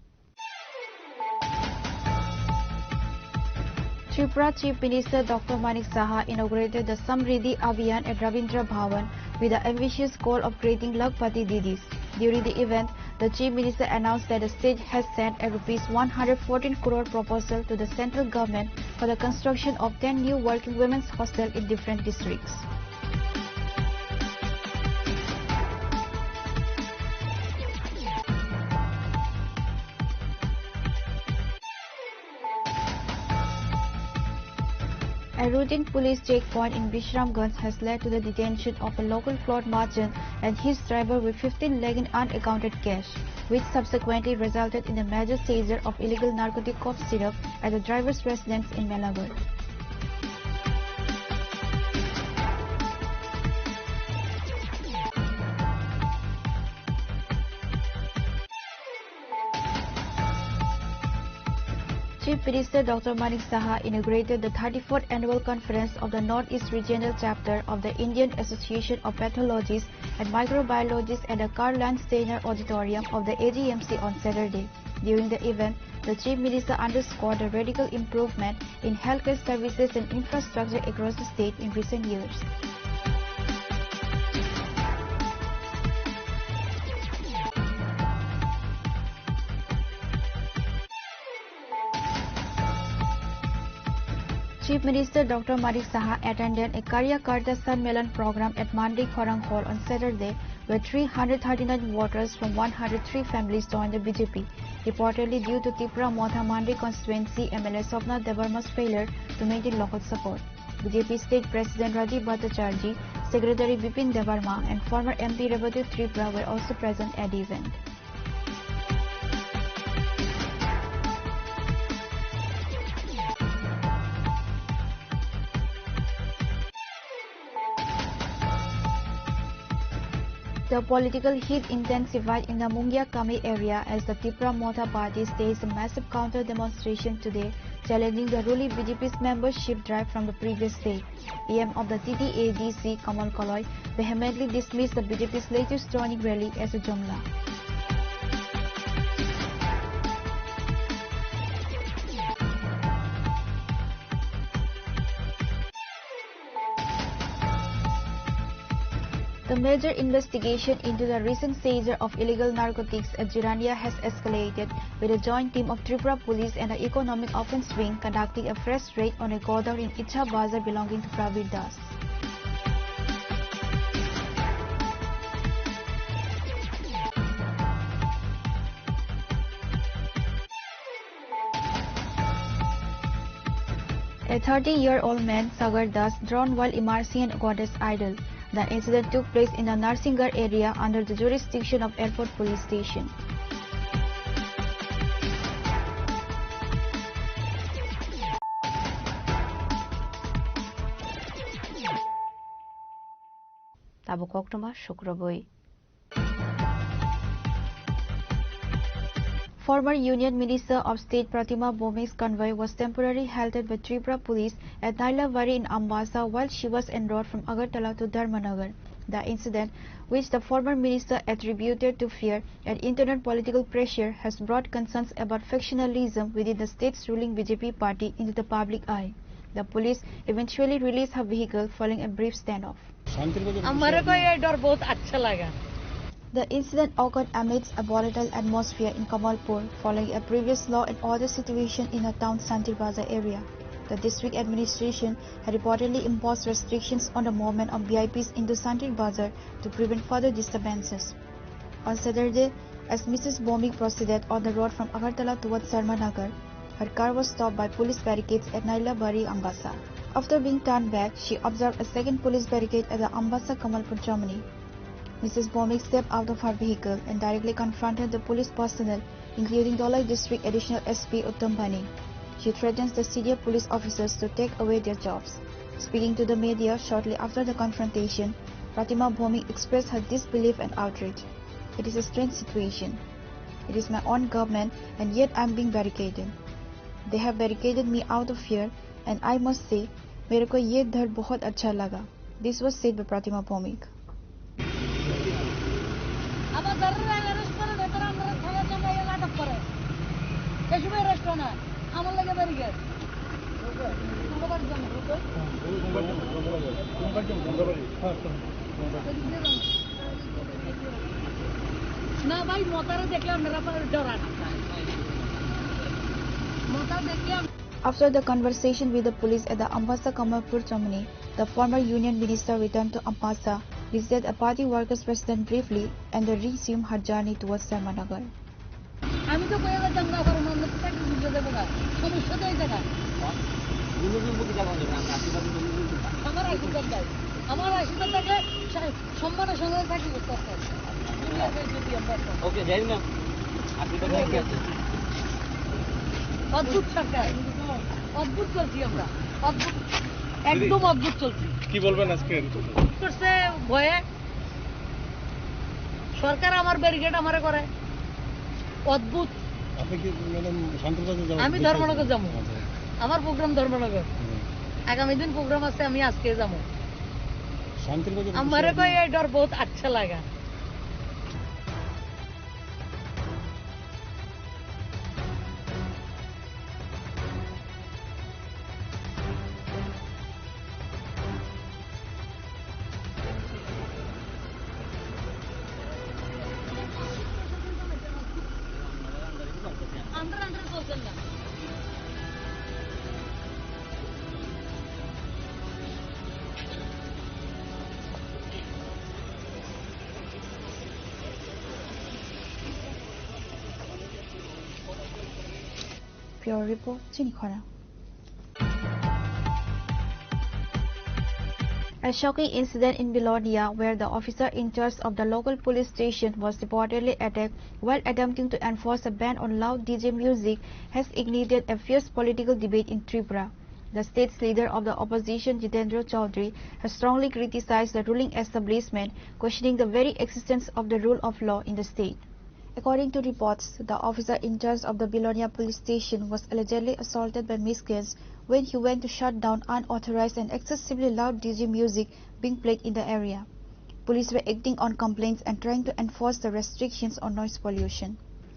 Tripura Chief Minister Dr. Manik Saha inaugurated the Samriddhi Abhiyan at Ravindra Bhavan with the ambitious goal of creating Lakhpati Didis. During the event, the Chief Minister announced that the state has sent a Rs 114 crore proposal to the central government for the construction of 10 new working women's hostels in different districts. A routine police checkpoint in Bishramganj has led to the detention of a local float merchant and his driver with 15 lakh in unaccounted cash, which subsequently resulted in the major seizure of illegal narcotic cough syrup at the driver's residence in Melagar. Chief Minister Dr. Manik Saha inaugurated the 34th annual conference of the Northeast Regional Chapter of the Indian Association of Pathologists and Microbiologists at the Karl Steiner Auditorium of the AGMC on Saturday. During the event, the Chief Minister underscored the radical improvement in healthcare services and infrastructure across the state in recent years. Chief Minister Dr. Manik Saha attended a Karyakarta Sammelan program at Mandi Khorang Hall on Saturday, where 339 voters from 103 families joined the BJP, reportedly due to Tripura Motha Mandi constituency MLA Swapna Debarma's failure to maintain local support. BJP State President Rajiv Bhattacharjee, Secretary Bipin Debarma, and former MP Revati Tripura were also present at the event. The political heat intensified in the Mungia Kami area as the Tripura Motha party staged a massive counter demonstration today, challenging the ruling BJP's membership drive from the previous day. PM of the TTADC, Kamal Kaloy, vehemently dismissed the BJP's latest joining rally as a jumla. The major investigation into the recent seizure of illegal narcotics at Jirania has escalated, with a joint team of Tripura Police and the Economic Offence Wing conducting a fresh raid on a godown in Icha Bazar belonging to Pravir Das. A 30-year-old man, Sagar Das, drowned while immersing an goddess idol. The incident took place in the Narsingar area under the jurisdiction of Airport Police Station. Tabuk Oktober Shukraboi. Former Union Minister of State Pratima Bhowmik's convoy was temporarily halted by Tripura police at Nailavari in Ambassa while she was en route from Agartala to Dharmanagar. The incident, which the former minister attributed to fear and internal political pressure, has brought concerns about factionalism within the state's ruling BJP party into the public eye. The police eventually released her vehicle following a brief standoff. The incident occurred amidst a volatile atmosphere in Kamalpur following a previous law and order situation in the town's Santir Bazaar area. The district administration had reportedly imposed restrictions on the movement of VIPs into Santir Bazaar to prevent further disturbances. On Saturday, as Mrs. Bomik proceeded on the road from Agartala towards Sarmanagar, her car was stopped by police barricades at Nailabari, Ambassa. After being turned back, she observed a second police barricade at the Ambassa Kamalpur terminus. Mrs. Bomik stepped out of her vehicle and directly confronted the police personnel, including Dholai District Additional SP Uttam Bani. She threatens the senior police officers to take away their jobs. Speaking to the media shortly after the confrontation, Pratima Bomik expressed her disbelief and outrage. It is a strange situation. It is my own government and yet I am being barricaded. They have barricaded me out of fear and I must say, मेरे को ये दर्द बहुत अच्छा लगा. This was said by Pratima Bomik. After the conversation with the police at the Ambassa Kamalpur terminus, the former union minister returned to Ambassa, visited a party workers' president briefly, and then resumed her journey towards Sarmanagar. অদ্ভুত সরকার, অদ্ভুত চলছি আমরা, অদ্ভুত, একদম অদ্ভুত চলছি। কি বলবেন আজকে? করছে ভয়ে সরকার আমার ব্যারিকেড আমারে করে, অদ্ভুত। আপনি কি ম্যাডাম শান্তিবাজার যাবেন? আমি ধর্মনগর যাবো, আমার প্রোগ্রাম ধর্মনগর, আগামী দিন প্রোগ্রাম আছে, আমি আজকে যাবো। আমারে কই এই ডর বহুত আচ্ছা লাগা। Pure Report, Chinikhara. A shocking incident in Bilonia where the officer in charge of the local police station was reportedly attacked while attempting to enforce a ban on loud DJ music has ignited a fierce political debate in Tripura. The state's leader of the opposition, Jitendra Chaudhary, has strongly criticized the ruling establishment, questioning the very existence of the rule of law in the state. According to reports, the officer in charge of the Bilonia police station was allegedly assaulted by miscreants when he went to shut down unauthorized and excessively loud DJ music being played in the area. Police were acting on complaints and trying to enforce the restrictions on noise pollution.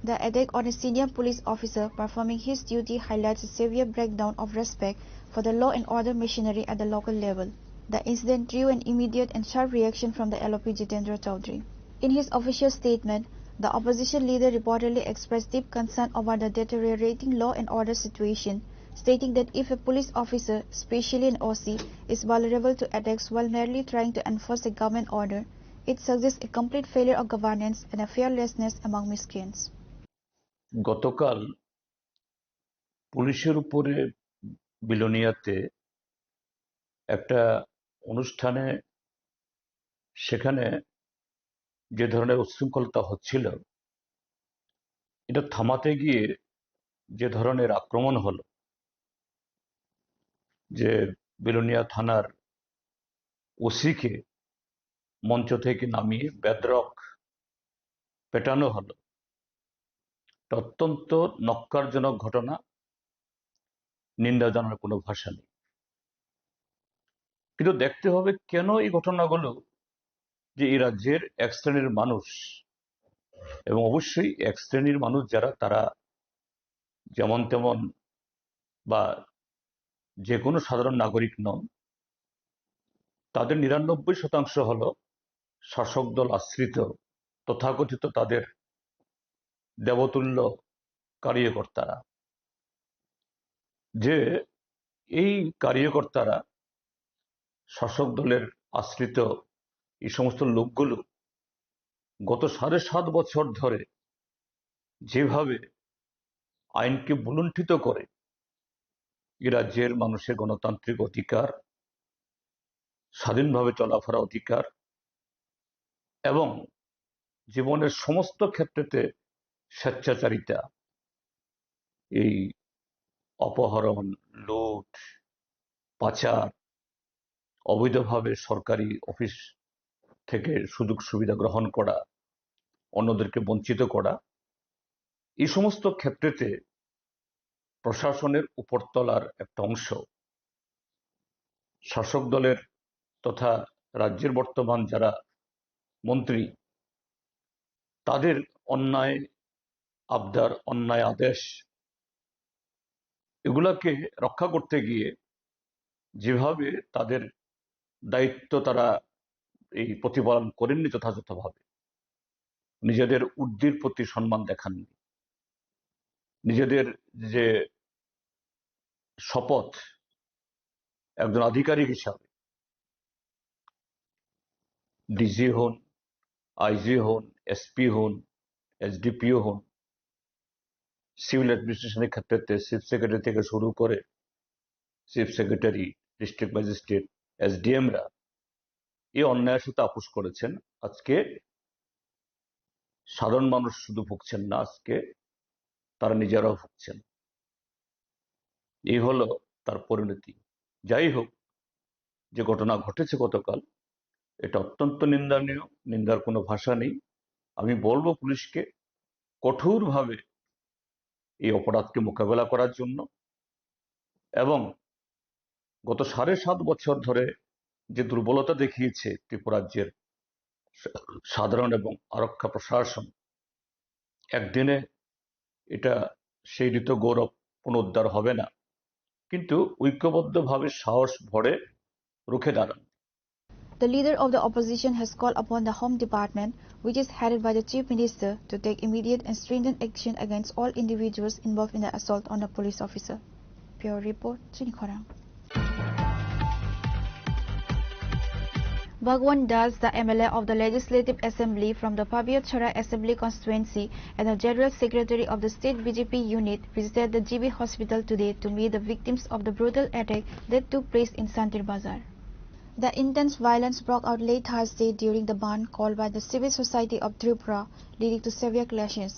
The attack on a senior police officer performing his duty highlights a severe breakdown of respect for the law and order machinery at the local level. The incident drew an immediate and sharp reaction from the LOP Jitendra Chaudhary. In his official statement, the opposition leader reportedly expressed deep concern over the deteriorating law and order situation, stating that if a police officer, especially an OC, is vulnerable to attacks while merely trying to enforce a government order, it suggests a complete failure of governance and a fearlessness among miscreants. গতকাল পুলিশের উপরে বিলোনিয়াতে একটা অনুষ্ঠানে সেখানে যে ধরনের উচ্ছৃঙ্খলতা হচ্ছিল এটা থামাতে গিয়ে যে ধরনের আক্রমণ হলো, যে বিলোনিয়া থানার ওসিকে মঞ্চ থেকে নামিয়ে বেধড়ক পেটানো হলো, অত্যন্ত নক্কারজনক ঘটনা, নিন্দা জানার কোনো ভাষা নেই। কিন্তু দেখতে হবে কেন এই ঘটনাগুলো যে এই রাজ্যের এক শ্রেণীর মানুষ, এবং অবশ্যই এক শ্রেণীর মানুষ যারা, তারা যেমন তেমন বা যে কোনো সাধারণ নাগরিক নন, তাদের 99% হলো শাসক দল আশ্রিত তথাকথিত তাদের দেবতুল্য কার্যকর্তারা। যে এই কার্যকর্তারা, শাসক দলের আশ্রিত এই সমস্ত লোকগুলো গত 7.5 বছর ধরে যেভাবে আইনকে ভুলুণ্ঠিত করে এ রাজ্যের মানুষের গণতান্ত্রিক অধিকার, স্বাধীনভাবে চলাফেরা অধিকার এবং জীবনের সমস্ত ক্ষেত্রেতে স্বেচ্ছাচারিতা, এই অপহরণ, লুট, পাচার, অবৈধভাবে সরকারি অফিস থেকে সুযোগ সুবিধা গ্রহণ করা, অন্যদেরকে বঞ্চিত করা, এই সমস্ত ক্ষেত্রেতে প্রশাসনের উপরতলার একটা অংশ শাসক দলের তথা রাজ্যের বর্তমান যারা মন্ত্রী, তাদের অন্যায় আবদার, অন্যায় আদেশ, এগুলাকে রক্ষা করতে গিয়ে যেভাবে তাদের দায়িত্ব তারা এই প্রতিপালন করেননি যথাযথভাবে, নিজেদের ঊর্ধ্বের প্রতি সম্মান দেখাননি, নিজেদের যে শপথ একজন আধিকারিক হিসাবে, ডিজি হন, আইজি হন, এসপি হন, এসডিপিও হন, সিভিল অ্যাডমিনিস্ট্রেশনের ক্ষেত্রে চিফ সেক্রেটারি থেকে শুরু করে চিফ সেক্রেটারি, ডিস্ট্রিক্ট ম্যাজিস্ট্রেট, এসডিএমরা এই অন্যায়ের সাথে আপোষ করেছেন। আজকে সাধারণ মানুষ শুধু ভুগছেন না, আজকে তারা নিজেরাও ভুগছেন। এই হলো তার পরিণতি। যাই হোক, যে ঘটনা ঘটেছে গতকাল, এটা অত্যন্ত নিন্দনীয়, নিন্দার কোনো ভাষা নেই। আমি বলবো পুলিশকে কঠোরভাবে এই অপরাধকে মোকাবেলা করার জন্য, এবং গত 7.5 বছর ধরে যে দুর্বলতা দেখিয়েছে ত্রিপুরা রাজ্যের সাধারণ এবং আরক্ষা প্রশাসন, একদিনে এটা সেই ঋত গৌরব পুনরুদ্ধার হবে না, কিন্তু ঐক্যবদ্ধভাবে সাহস ভরে রুখে দাঁড়ান। The leader of the opposition has called upon the Home Department, which is headed by the Chief Minister, to take immediate and stringent action against all individuals involved in the assault on a police officer. Pure report, Srini Khorang. Bhagwan Das, the MLA of the Legislative Assembly from the Pabiachara Assembly constituency and the General Secretary of the State BJP unit, visited the GB hospital today to meet the victims of the brutal attack that took place in Santir Bazar. The intense violence broke out late Thursday during the ban called by the Civil Society of Tripura, leading to severe clashes.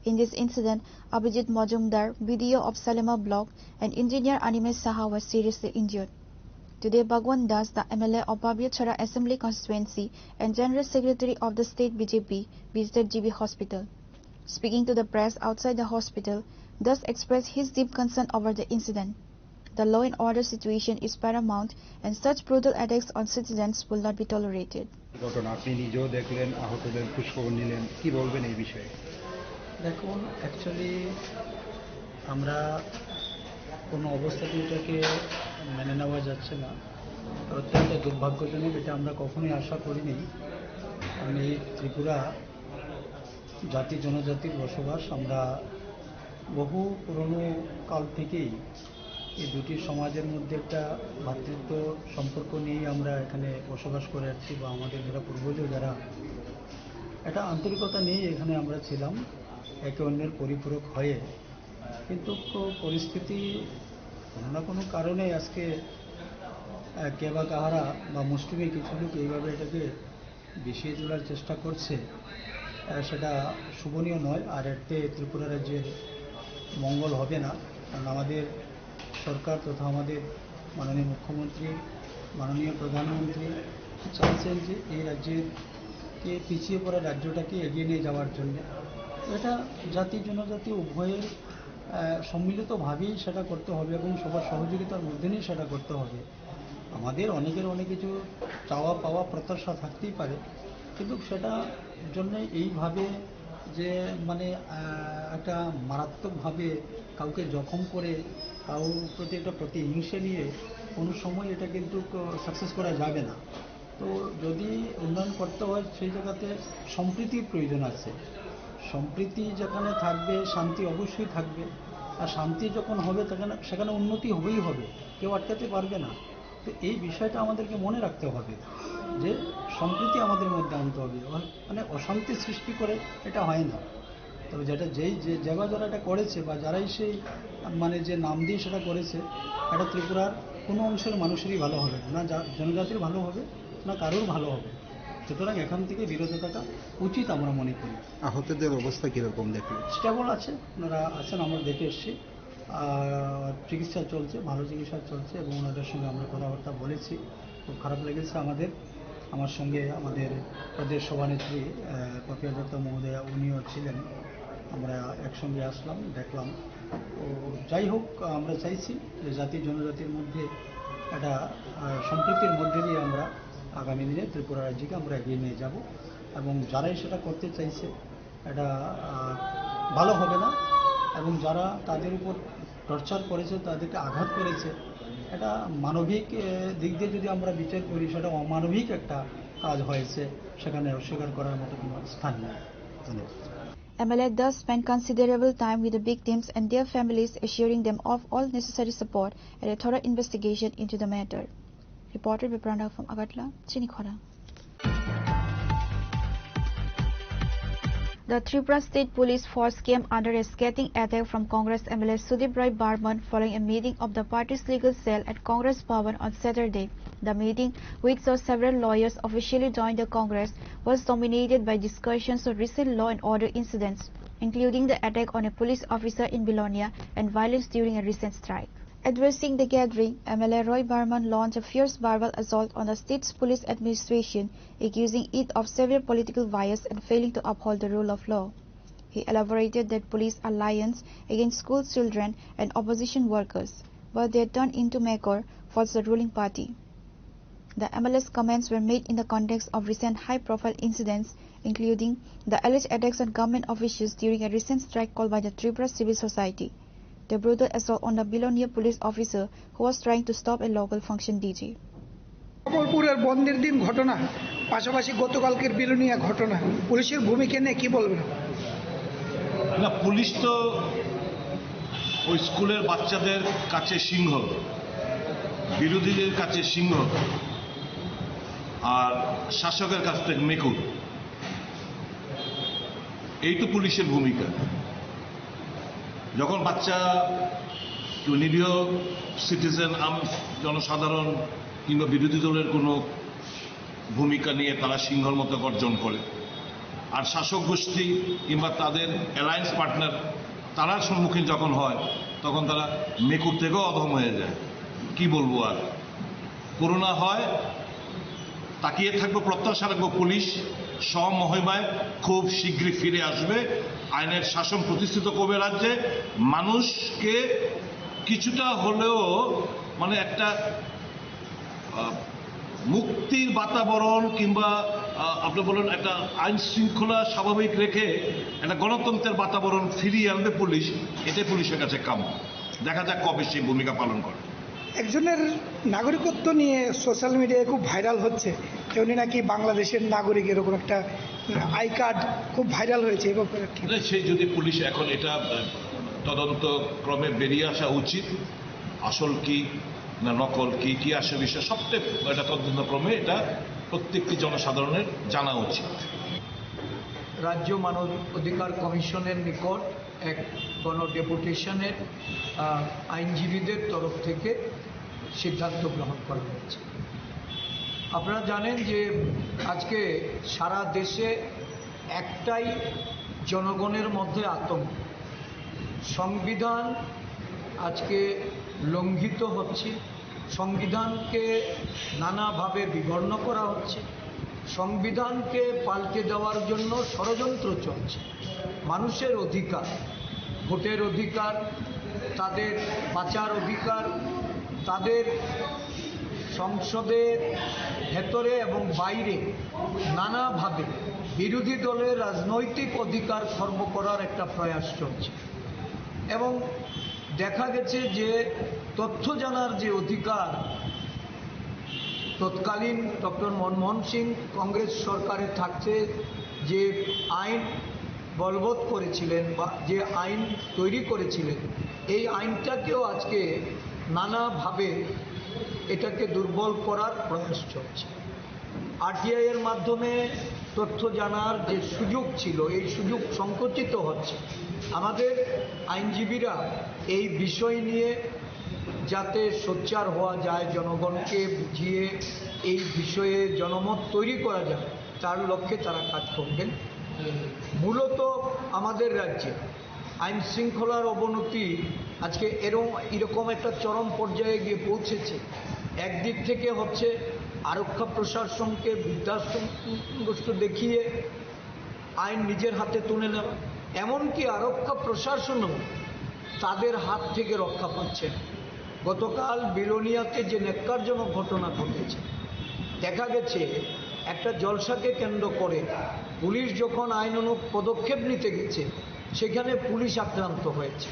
In this incident, Abhijit Majumdar, BDO of Salema Block, and engineer Animesh Saha were seriously injured. Today, Bhagwan Das, the MLA of Pabiachara Assembly constituency and General Secretary of the State BJP, visited GB Hospital. Speaking to the press outside the hospital, Das expressed his deep concern over the incident. The law and order situation is paramount, and such brutal attacks on citizens will not be tolerated. ঘটনা আপনি নিজেও দেখলেন, আহতদের খোঁজখবর নিলেন, কি বলবেন এই বিষয়ে? দেখুন, অ্যাকচুয়ালি আমরা কোনো অবস্থাতে এটাকে মেনে নেওয়া যাচ্ছে না। অত্যন্ত দুর্ভাগ্যজনক, এটা আমরা কখনোই আশা করিনি। আমি ত্রিপুরা জাতি জনজাতির বসবাস, আমরা বহু পুরনো কাল থেকেই এই দুটি সমাজের মধ্যে একটা ভ্রাতৃত্ব সম্পর্ক নিয়েই আমরা এখানে বসবাস করে আসছি, বা আমাদের যারা পূর্বজ যারা একটা আন্তরিকতা নিয়েই এখানে আমরা ছিলাম, একে অন্যের পরিপূরক হয়ে। কিন্তু পরিস্থিতি কোনো না কোনো কারণে আজকে কে বা কাহারা বা মুষ্টিমে কিছু লোক এইভাবে এটাকে বিষিয়ে তোলার চেষ্টা করছে, সেটা শুভনীয় নয়। আর এতে ত্রিপুরা রাজ্যের মঙ্গল হবে না। কারণ আমাদের সরকার তথা আমাদের মাননীয় মুখ্যমন্ত্রী, মাননীয় প্রধানমন্ত্রী চাইছেন যে এই রাজ্যেরকে পিছিয়ে পড়া রাজ্যটাকে এগিয়ে নিয়ে যাওয়ার জন্য। এটা জাতি জনজাতি উভয়ের সম্মিলিতভাবেই সেটা করতে হবে এবং সবার সহযোগিতার মধ্যে নিয়ে সেটা করতে হবে। আমাদের অনেকের অনেক কিছু চাওয়া পাওয়া প্রত্যাশা থাকতেই পারে, কিন্তু সেটা জন্য এইভাবে যে মানে একটা মারাত্মকভাবে কাউকে জখম করে কারোর প্রতি একটা প্রতিহিংসা নিয়ে কোনো সময় এটা কিন্তু সাকসেস করা যাবে না। তো যদি উন্নয়ন করতে হয় সেই জায়গাতে সম্প্রীতির প্রয়োজন আছে। সম্প্রীতি যেখানে থাকবে শান্তি অবশ্যই থাকবে, আর শান্তি যখন হবে সেখানে উন্নতি হবেই হবে, কেউ আটকাতে পারবে না। তো এই বিষয়টা আমাদেরকে মনে রাখতে হবে যে সম্প্রীতি আমাদের মধ্যে আনতে হবে, মানে অশান্তি সৃষ্টি করে এটা হয় না। তবে যেটা যে যারা এটা করেছে বা যারাই সেই মানে যে নাম দিয়ে সেটা করেছে, এটা ত্রিপুরার কোনো অংশের মানুষেরই ভালো হবে না, জনজাতির ভালো হবে না, কারোর ভালো হবে। সুতরাং এখান থেকে বিরত থাকা উচিত আমরা মনে করি। আহতদের অবস্থা কীরকম দেখলেন? স্টেবল আছে, ওনারা আছেন, আমরা দেখে এসেছি, চিকিৎসা চলছে, ভালো চিকিৎসা চলছে এবং ওনাদের সঙ্গে আমরা কথাবার্তা বলেছি। খুব খারাপ লেগেছে আমার সঙ্গে আমাদের প্রদেশ সভানেত্রী পপিয়া দত্ত মহোদয়া, উনিও ছিলেন, আমরা একসঙ্গে আসলাম, দেখলাম। তো যাই হোক, আমরা চাইছি যে জাতি জনজাতির মধ্যে একটা সম্প্রীতির মধ্যে দিয়ে আমরা আগামী দিনে ত্রিপুরা রাজ্যকে আমরা এগিয়ে নিয়ে যাব, এবং যারাই সেটা করতে চাইছে এটা ভালো হবে না, এবং যারা তাদের উপর টর্চার করেছে, তাদেরকে আঘাত করেছে, এটা মানবিক দিক দিয়ে যদি আমরা বিচার করি সেটা অমানবিক একটা কাজ হয়েছে, সেখানে অস্বীকার করার মতো কোনো স্থান নেই। ধন্যবাদ। MLA thus spent considerable time with the victims and their families, assuring them of all necessary support and a thorough investigation into the matter. Reported by Pranav from Agartala, Chinikhora. The Tripura State Police Force came under a scathing attack from Congress MLA Sudip Roy Barman following a meeting of the party's legal cell at Congress Bhavan on Saturday. The meeting, which saw several lawyers officially join the Congress, was dominated by discussions on recent law and order incidents, including the attack on a police officer in Bilonia and violence during a recent strike. Addressing the gathering, MLA Roy Barman launched a fierce verbal assault on the state's police administration, accusing it of severe political bias and failing to uphold the rule of law. He elaborated that police are lions against school children and opposition workers, but they turned into Makor for the ruling party. The MLA's comments were made in the context of recent high-profile incidents, including the alleged attacks on government officials during a recent strike called by the Tripura Civil Society, the brutal assault on the Bilonia police officer who was trying to stop a local function DJ. কমলপুরের বন্ধের দিন ঘটনা, পাশাপাশি গতকালকের বিলোনিয়া ঘটনা, পুলিশের ভূমিকা নিয়ে কি বলবেন? না, পুলিশ তো ওই স্কুলের বাচ্চাদের কাছে সিংহ, বিরোধীদের কাছে সিংহ, আর শাসকের কাছ থেকে মেকুর। এই তো পুলিশের ভূমিকা। যখন বাচ্চা, নিরীহ সিটিজেন, জনসাধারণ কিংবা বিরোধী দলের কোনো ভূমিকা নিয়ে তারা সিংহর মতো গর্জন করে, আর শাসক গোষ্ঠী কিংবা তাদের অ্যালায়েন্স পার্টনার তারা সম্মুখীন যখন হয়, তখন তারা মেকুর থেকেও অধম হয়ে যায়। কি বলবো আর, করোনা হয়, তাকিয়ে থাকবো, প্রত্যাশা রাখবো পুলিশ স্বমহিমায় খুব শীঘ্রই ফিরে আসবে, আইনের শাসন প্রতিষ্ঠিত করবে রাজ্যে, মানুষকে কিছুটা হলেও মানে একটা মুক্তির বাতাবরণ কিংবা আপনি বলেন একটা আইন শৃঙ্খলা স্বাভাবিক রেখে একটা গণতন্ত্রের বাতাবরণ ফিরিয়ে আনবে পুলিশ। এটাই পুলিশের কাছে কাম্য। দেখা যাক কবে সেই ভূমিকা পালন করে। একজনের নাগরিকত্ব নিয়ে সোশ্যাল মিডিয়ায় খুব ভাইরাল হচ্ছে, উনি নাকি বাংলাদেশের নাগরিক, এরকম একটা আই কার্ড খুব ভাইরাল হয়েছে। সেই যদি পুলিশ এখন এটা তদন্ত ক্রমে বেরিয়ে আসা উচিত, আসল কি না নকল কি, কি আসে বিষয় সবটাই এটা তদন্ত ক্রমে এটা প্রত্যেকটি জনসাধারণের জানা উচিত। রাজ্য মানব অধিকার কমিশনের নিকট এক গণডেপুটেশনের আইনজীবীদের তরফ থেকে সিদ্ধান্ত গ্রহণ করা হয়েছে। আপনারা জানেন যে আজকে সারা দেশে একটাই জনগণের মধ্যে আতঙ্ক, সংবিধান আজকে লঙ্ঘিত হচ্ছে, সংবিধানকে নানাভাবে বিবর্ণ করা হচ্ছে, সংবিধানকে পাল্টে দেওয়ার জন্য ষড়যন্ত্র চলছে। মানুষের অধিকার, ভোটের অধিকার, তাদের বাঁচার অধিকার, তাদের সংসদের ভেতরে এবং বাইরে নানাভাবে বিরোধী দলের রাজনৈতিক অধিকার খর্ব করার একটা প্রয়াস চলছে এবং দেখা গেছে যে তথ্য জানার যে অধিকার তৎকালীন ডক্টর মনমোহন সিং কংগ্রেস সরকারে থাকতে যে আইন বলবৎ করেছিলেন বা যে আইন তৈরি করেছিলেন এই আইনটাকেও আজকে নানাভাবে এটাকে দুর্বল করার প্রয়াস চলছে। আরটিআই এর মাধ্যমে তথ্য জানার যে সুযোগ ছিল এই সুযোগ সংকুচিত হচ্ছে। আমাদের আইনজীবীরা এই বিষয় নিয়ে যাতে সোচ্চার হওয়া যায়, জনগণকে বুঝিয়ে এই বিষয়ে জনমত তৈরি করা যায় তার লক্ষ্যে তারা কাজ করবেন। মূলত আমাদের রাজ্যে আইন শৃঙ্খলার অবনতি আজকে এরকম একটা চরম পর্যায়ে গিয়ে পৌঁছেছে। একদিক থেকে হচ্ছে আরক্ষা প্রশাসনকে বৃদ্ধাশ্রমগ্রস্ত দেখিয়ে আইন নিজের হাতে তুলে নেওয়া, এমনকি আরক্ষা প্রশাসনও তাদের হাত থেকে রক্ষা পাচ্ছে। গতকাল বিলোনিয়াতে যে ন্যাক্কারজনক ঘটনা ঘটেছে, দেখা গেছে একটা জলসাকে কেন্দ্র করে পুলিশ যখন আইনানুগ পদক্ষেপ নিতে গেছে সেখানে পুলিশ আক্রান্ত হয়েছে।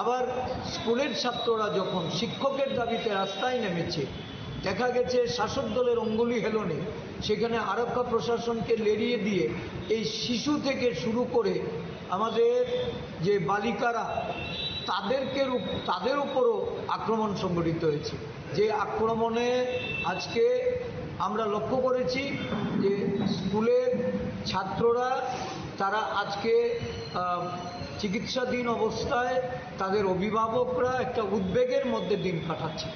আবার স্কুলের ছাত্ররা যখন শিক্ষকের দাবিতে রাস্তায় নেমেছে দেখা গেছে শাসক দলের অঙ্গুলি হেলনে সেখানে আরক্ষা প্রশাসনকে লেরিয়ে দিয়ে এই শিশু থেকে শুরু করে আমাদের যে বালিকারা তাদের উপরও আক্রমণ সংঘটিত হয়েছে। যে আক্রমণে আজকে আমরা লক্ষ্য করেছি যে স্কুলের ছাত্ররা তারা আজকে চিকিৎসাধীন অবস্থায়, তাদের অভিভাবকরা একটা উদ্বেগের মধ্যে দিন কাটাচ্ছে।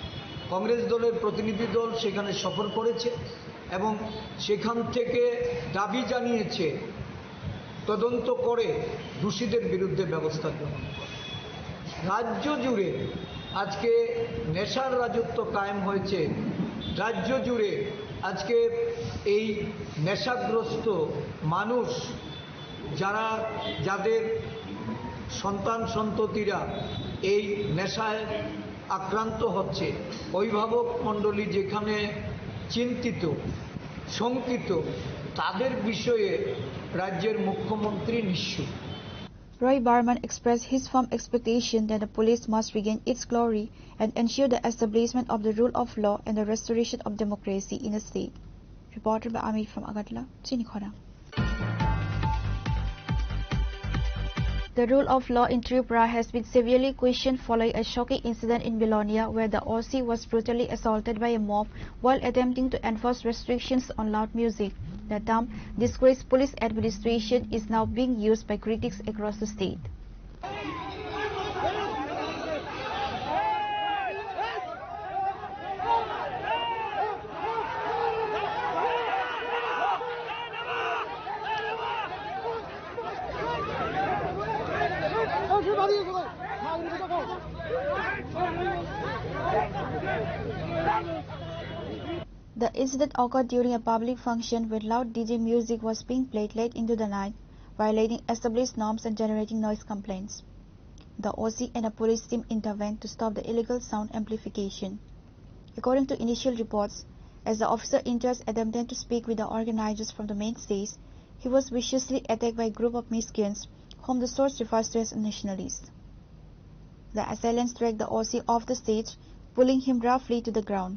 কংগ্রেস দলের প্রতিনিধি দল সেখানে সফর করেছে এবং সেখান থেকে দাবি জানিয়েছে তদন্ত করে দোষীদের বিরুদ্ধে ব্যবস্থা গ্রহণ করে। রাজ্য জুড়ে আজকে নেশার রাজত্ব কায়েম হয়েছে। রাজ্য জুড়ে আজকে এই নেশাগ্রস্ত মানুষ যাদের সন্তান সন্ততিরা এই নেশায় আক্রান্ত হচ্ছে, অভিভাবক মণ্ডলী যেখানে চিন্তিত শঙ্কিত, তাদের বিষয়ে রাজ্যের মুখ্যমন্ত্রী নিশ্চুপ। Roy Barman expressed his firm expectation that the police must regain its glory and ensure the establishment of the rule of law and the restoration of democracy in the state. Reported by Amir from Agartala, Chinikhora. The rule of law in Tripura has been severely questioned following a shocking incident in Bilonia where the OC was brutally assaulted by a mob while attempting to enforce restrictions on loud music. The term disgraced police administration is now being used by critics across the state. The incident occurred during a public function where loud DJ music was being played late into the night, violating established norms and generating noise complaints. The OC and a police team intervened to stop the illegal sound amplification. According to initial reports, as the officer in charge attempted to speak with the organizers from the main stage, he was viciously attacked by a group of miscreants whom the source refers to as nationalists. The assailants dragged the OC off the stage, pulling him roughly to the ground.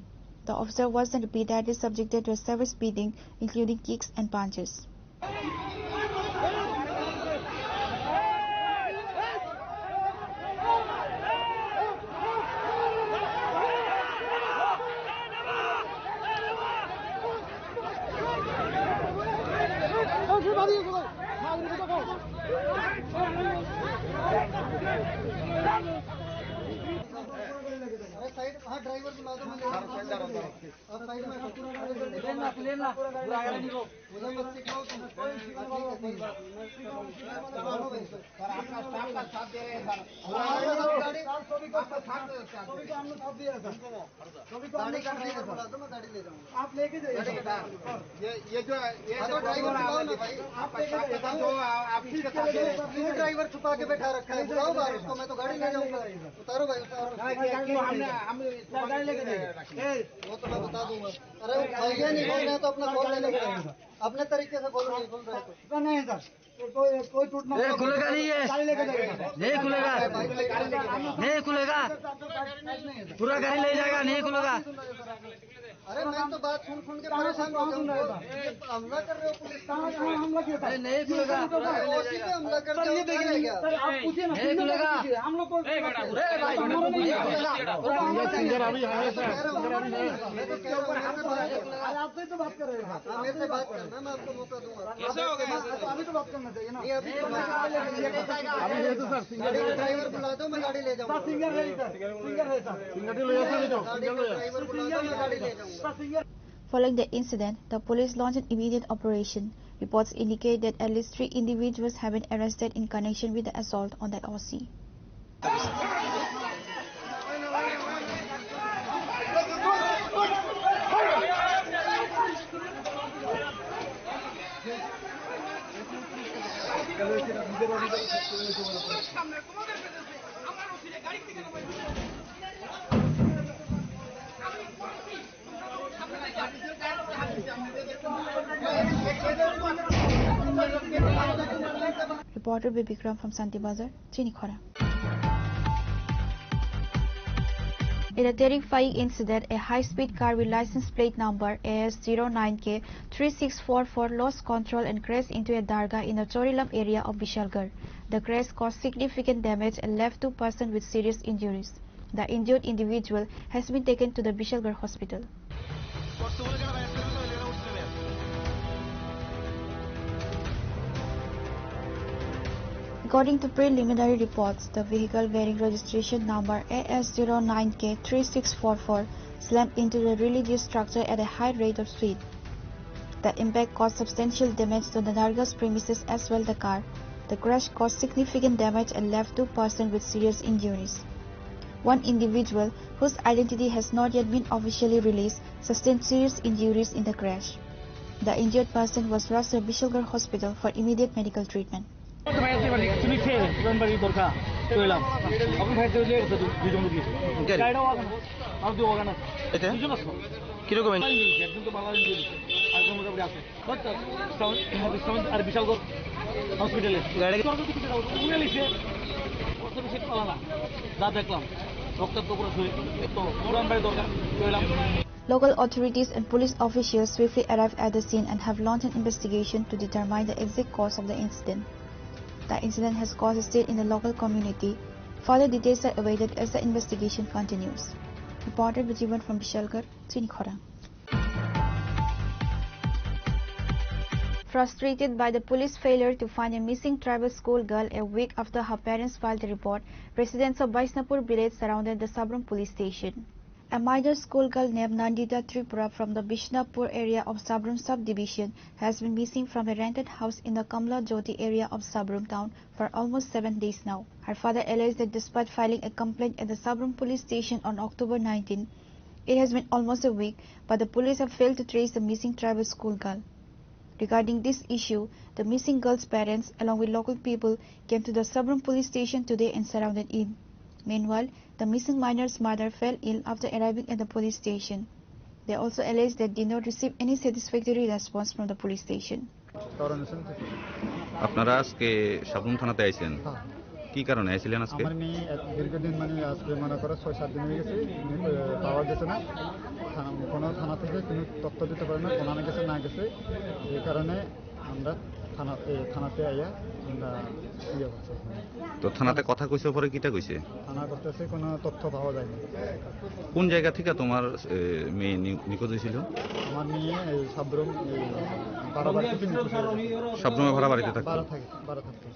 The officer was then repeatedly subjected to a savage beating, including kicks and punches. आप लेके जाइए ये जो ड्राइवर ड्राइवर छुपा के बैठा रखा है, बुलाओ बाहर उसको, मैं तो गाड़ी ले जाऊंगा। उतारो भाई, उतारो। गाड़ी लेके जाइए वो तो मैं बता दूंगा अरे भैया नहीं बोल रहे तो अपना कॉल लेने का अपने तरीके से बोल रहे तो नहीं सर कोई टूटना खुलेगा नहीं है नहीं खुलेगा नहीं खुलेगा पूरा गाड़ी ले जाएगा नहीं खुलेगा अरे मैं तो बात सुन के परेशान हो गया हमला कर रहे हो पुलिस हमला किया था नहीं खुलेगा हमला कर रहे हो सर आप पूछिए ना नहीं खुलेगा हम लोग को सिंगर अभी आए सर आपसे तो बात कर रहे हैं मेरे से बात करना मैं आपको मौका दूंगा अभी तो बात करना चाहिए ना अभी तो सर सिंगर ड्राइवर बुला दो मैं गाड़ी ले जाऊंगा सिंगर है सर सिंगर ले जाओ ड्राइवर बुला दो मैं गाड़ी ले जाऊंगा Following the incident, the police launched an immediate operation. Reports indicate that at least 3 individuals have been arrested in connection with the assault on that Aussie. Reporter Bikram from Santi Bazar, Chinikhora. In a terrifying incident, a high-speed car with license plate number AS09K3644 lost control and crashed into a dargah in the Chorilam area of Bishalgarh. The crash caused significant damage and left 2 persons with serious injuries. The injured individual has been taken to the Bishalgarh hospital. According to preliminary reports, the vehicle bearing registration number AS09K3644 slammed into the religious structure at a high rate of speed. The impact caused substantial damage to the dargah's premises as well as the car. The crash caused significant damage and left 2 persons with serious injuries. One individual, whose identity has not yet been officially released, sustained serious injuries in the crash. The injured person was rushed to Bishalgarh Hospital for immediate medical treatment. Local authorities and police officials swiftly arrived at the scene and have launched an investigation to determine the exact cause of the incident. The incident has caused a stir in the local community. Further details are awaited as the investigation continues. Reporter Bijivan from Bishalgarh, Chinikhora. Frustrated by the police failure to find a missing tribal schoolgirl a week after her parents filed a report, residents of Vaisnapur village surrounded the Sabram police station. A minor schoolgirl named Nandita Tripura from the Bishnapur area of Sabram subdivision has been missing from a rented house in the Kamla Jyoti area of Sabram town for almost 7 days now. Her father alleged that despite filing a complaint at the Sabram police station on October 19, it has been almost a week, but the police have failed to trace the missing tribal schoolgirl. Regarding this issue, the missing girl's parents, along with local people, came to the Sabram police station today and surrounded it. Meanwhile, the missing minor's mother fell ill after arriving at the police station. They also alleged that did not receive any satisfactory response from the police station. আপনারা আজকে সাবরুম থানাতে আইছেন কি কারণে আইছিলেন আজকে? আমার মেয়ে দীর্ঘদিন মানে আজকে মনে করে 6-7 দিন হয়ে গেছে পাওয়া গেছে না, কোনো থানা থেকে কোনো তথ্য দিতে পারে না, কোনানে গেছে না গেছে, এই কারণে আমরা থানাতে আইয়া আমরা ইয়ে করছি। তো থানাতে কথা কইছে পরে কিটা কইছে? থানা করতেছে কোনো তথ্য পাওয়া যায়নি। কোন জায়গা থেকে তোমার মেয়ে নিখোঁজ হয়েছিল? আমার মেয়ে এই সাবরুম ভাড়া থেকে নিখোঁজ হয়েছে। সাবরুমে ভাড়া বাড়িতে থাকতো? ভাড়া থাকতো।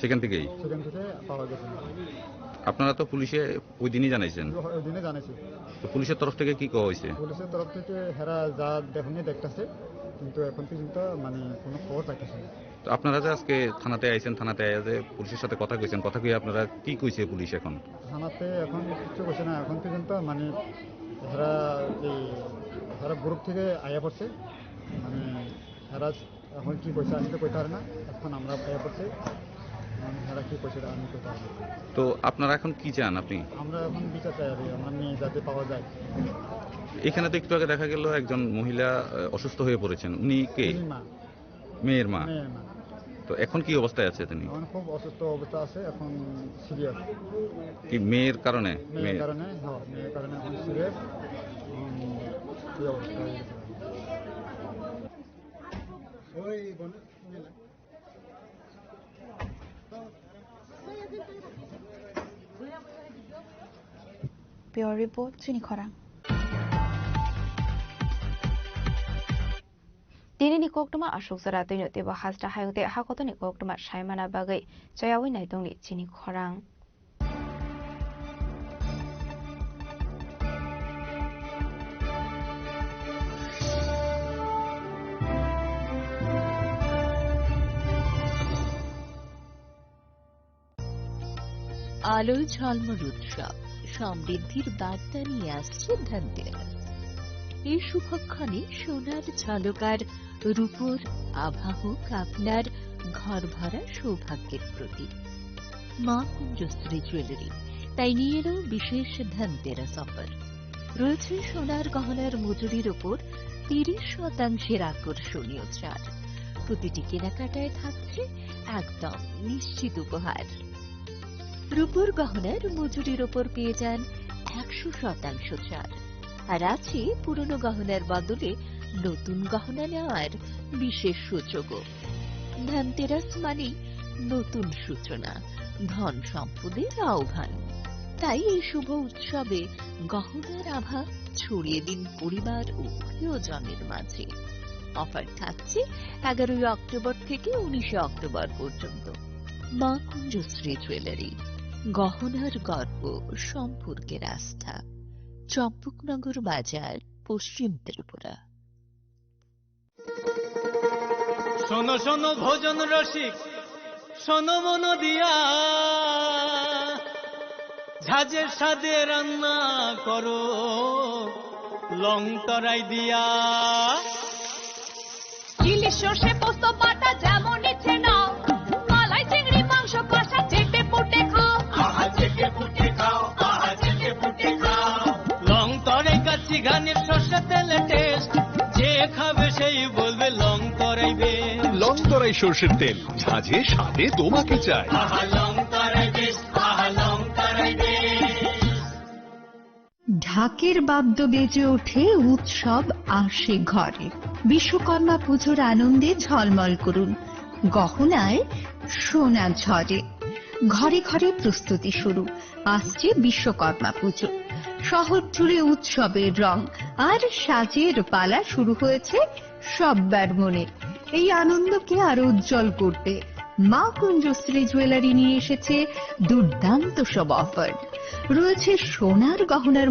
সেখান থেকে পাওয়া গেছে। আপনারা তো পুলিশে ওই দিনই জানাইছেন? ওই দিনে জানাইছি। তো পুলিশের তরফ থেকে কি কওয়া হয়েছে? পুলিশের তরফ থেকে হেরা যা দেখতেছে, কিন্তু এখন পর্যন্ত মানে কোনো খবর পাইতেছে না। তো আপনারা যে আজকে থানাতে আইছেন, থানাতে আইয়া যে পুলিশের সাথে কথা কইছেন, কথা কই আপনারা কি কইছে পুলিশ এখন? থানাতে এখন কিছু কইছে না, এখন পর্যন্ত মানে হেরা গ্রুপ থেকে আয়া পড়ছে, মানে হেরা এখন কি কইছে আমি তো কইতে পারি না, এখন আমরা আয়া পড়ছে এরা কি করছে আমি তো পারবো। তো আপনারা এখন কি চান আপনি? আমরা এখন বিচার চাই আর কি, আমরা মেয়ে যাতে পাওয়া যায়। এখানে তো একটু আগে দেখা গেল একজন মহিলা অসুস্থ হয়ে পড়েছেন, উনি কে? মা, মেয়ের মা। মেয়ের মা। তো এখন কি অবস্থায় আছে তিনি? এখন খুব অসুস্থ অবস্থা আছে, এখন সিরিয়াস। কি মেয়ের কারণে? মেয়ের কারণে, হ্যাঁ মেয়ের কারণে এখন সিরিয়াস। কি অবস্থা হয়ে গেছে। Pure Report, Chini Khorang. Dini ni koktuma ashok zara tino teba hasda hayute hakoto ni koktuma shaimana bagai jayawi naitong ni Chini Khorang. আলো ঝলমল উৎসব সমৃদ্ধির বার্তা নিয়ে আসছে ধনতেরাস। এই শুভক্ষণে সোনার ঝলকার রূপোর আভা হোক আপনার ঘর ভরা সৌভাগ্যের প্রতীক। মা কুঞ্জশ্রী জুয়েলারি তাই নিয়ে এলো বিশেষ ধনতেরাস অফার। রয়েছে সোনার গহনার মজুরির ওপর 30% আকর্ষণীয় ছাড়। প্রতিটি কেনাকাটায় থাকছে একদম নিশ্চিত উপহার। রূপোর গহনার মজুরির ওপর পেয়ে যান 100% ছাড়, আর আছে পুরনো গহনার বদলে নতুন গহনা নেওয়ার বিশেষ সুযোগও। ধনতেরাস মানে নতুন সূচনা, ধন সম্পদের আহ্বান। তাই এই শুভ উৎসবে গহনার আভা ছড়িয়ে দিন পরিবার ও প্রিয়জনের মাঝে। অফার থাকছে 11 অক্টোবর থেকে 19 অক্টোবর পর্যন্ত। মা কুঞ্জশ্রী জুয়েলারি, গহনার গর্ব, সম্পর্কের আস্থা। চম্পকনগর বাজার, পশ্চিম ত্রিপুরা। শোনো শোনো ভোজন রসিক, শোনো মন দিয়া, ঝাঁঝের সাদে রান্না করো লং তরাই দিয়া। ইলিশ সর্ষে পোস্ত বাটা যেমন ইচ্ছে নাও, মালাই চিংড়ি মাংস কষা চেটে পুটে খাও, চেটে পুটে খাও, চেটে পুটে খাও। লং তরাই কাচ্চি ঘানির সর্ষে তেলে টেস্ট, যে খাবে সেই বলবে লং তরাই বেশ। লং তরাই সর্ষের তেল, ঝাঁঝে স্বাদে তোমাকে চাই। লং তরাই বেশ, লং তরাই বেশ। ঢাকের বাদ্য বেজে ওঠে, উৎসব আসে ঘরে। বিশ্বকর্মা পুজোর আনন্দে ঝলমল করুন গহনায় সোনা ঝরে। ঘরে ঘরে প্রস্তুতি শুরু, আসছে বিশ্বকর্মা পুজো। শহর জুড়ে উৎসবের রং আর সাজের পালা শুরু হয়েছে সব্বার মনে। এই আনন্দকে আরো উজ্জ্বল করতে মা কুঞ্জশ্রী জুয়েলারি নিয়ে এসেছে দুর্দান্ত সব অফার। রয়েছে সোনার গহনার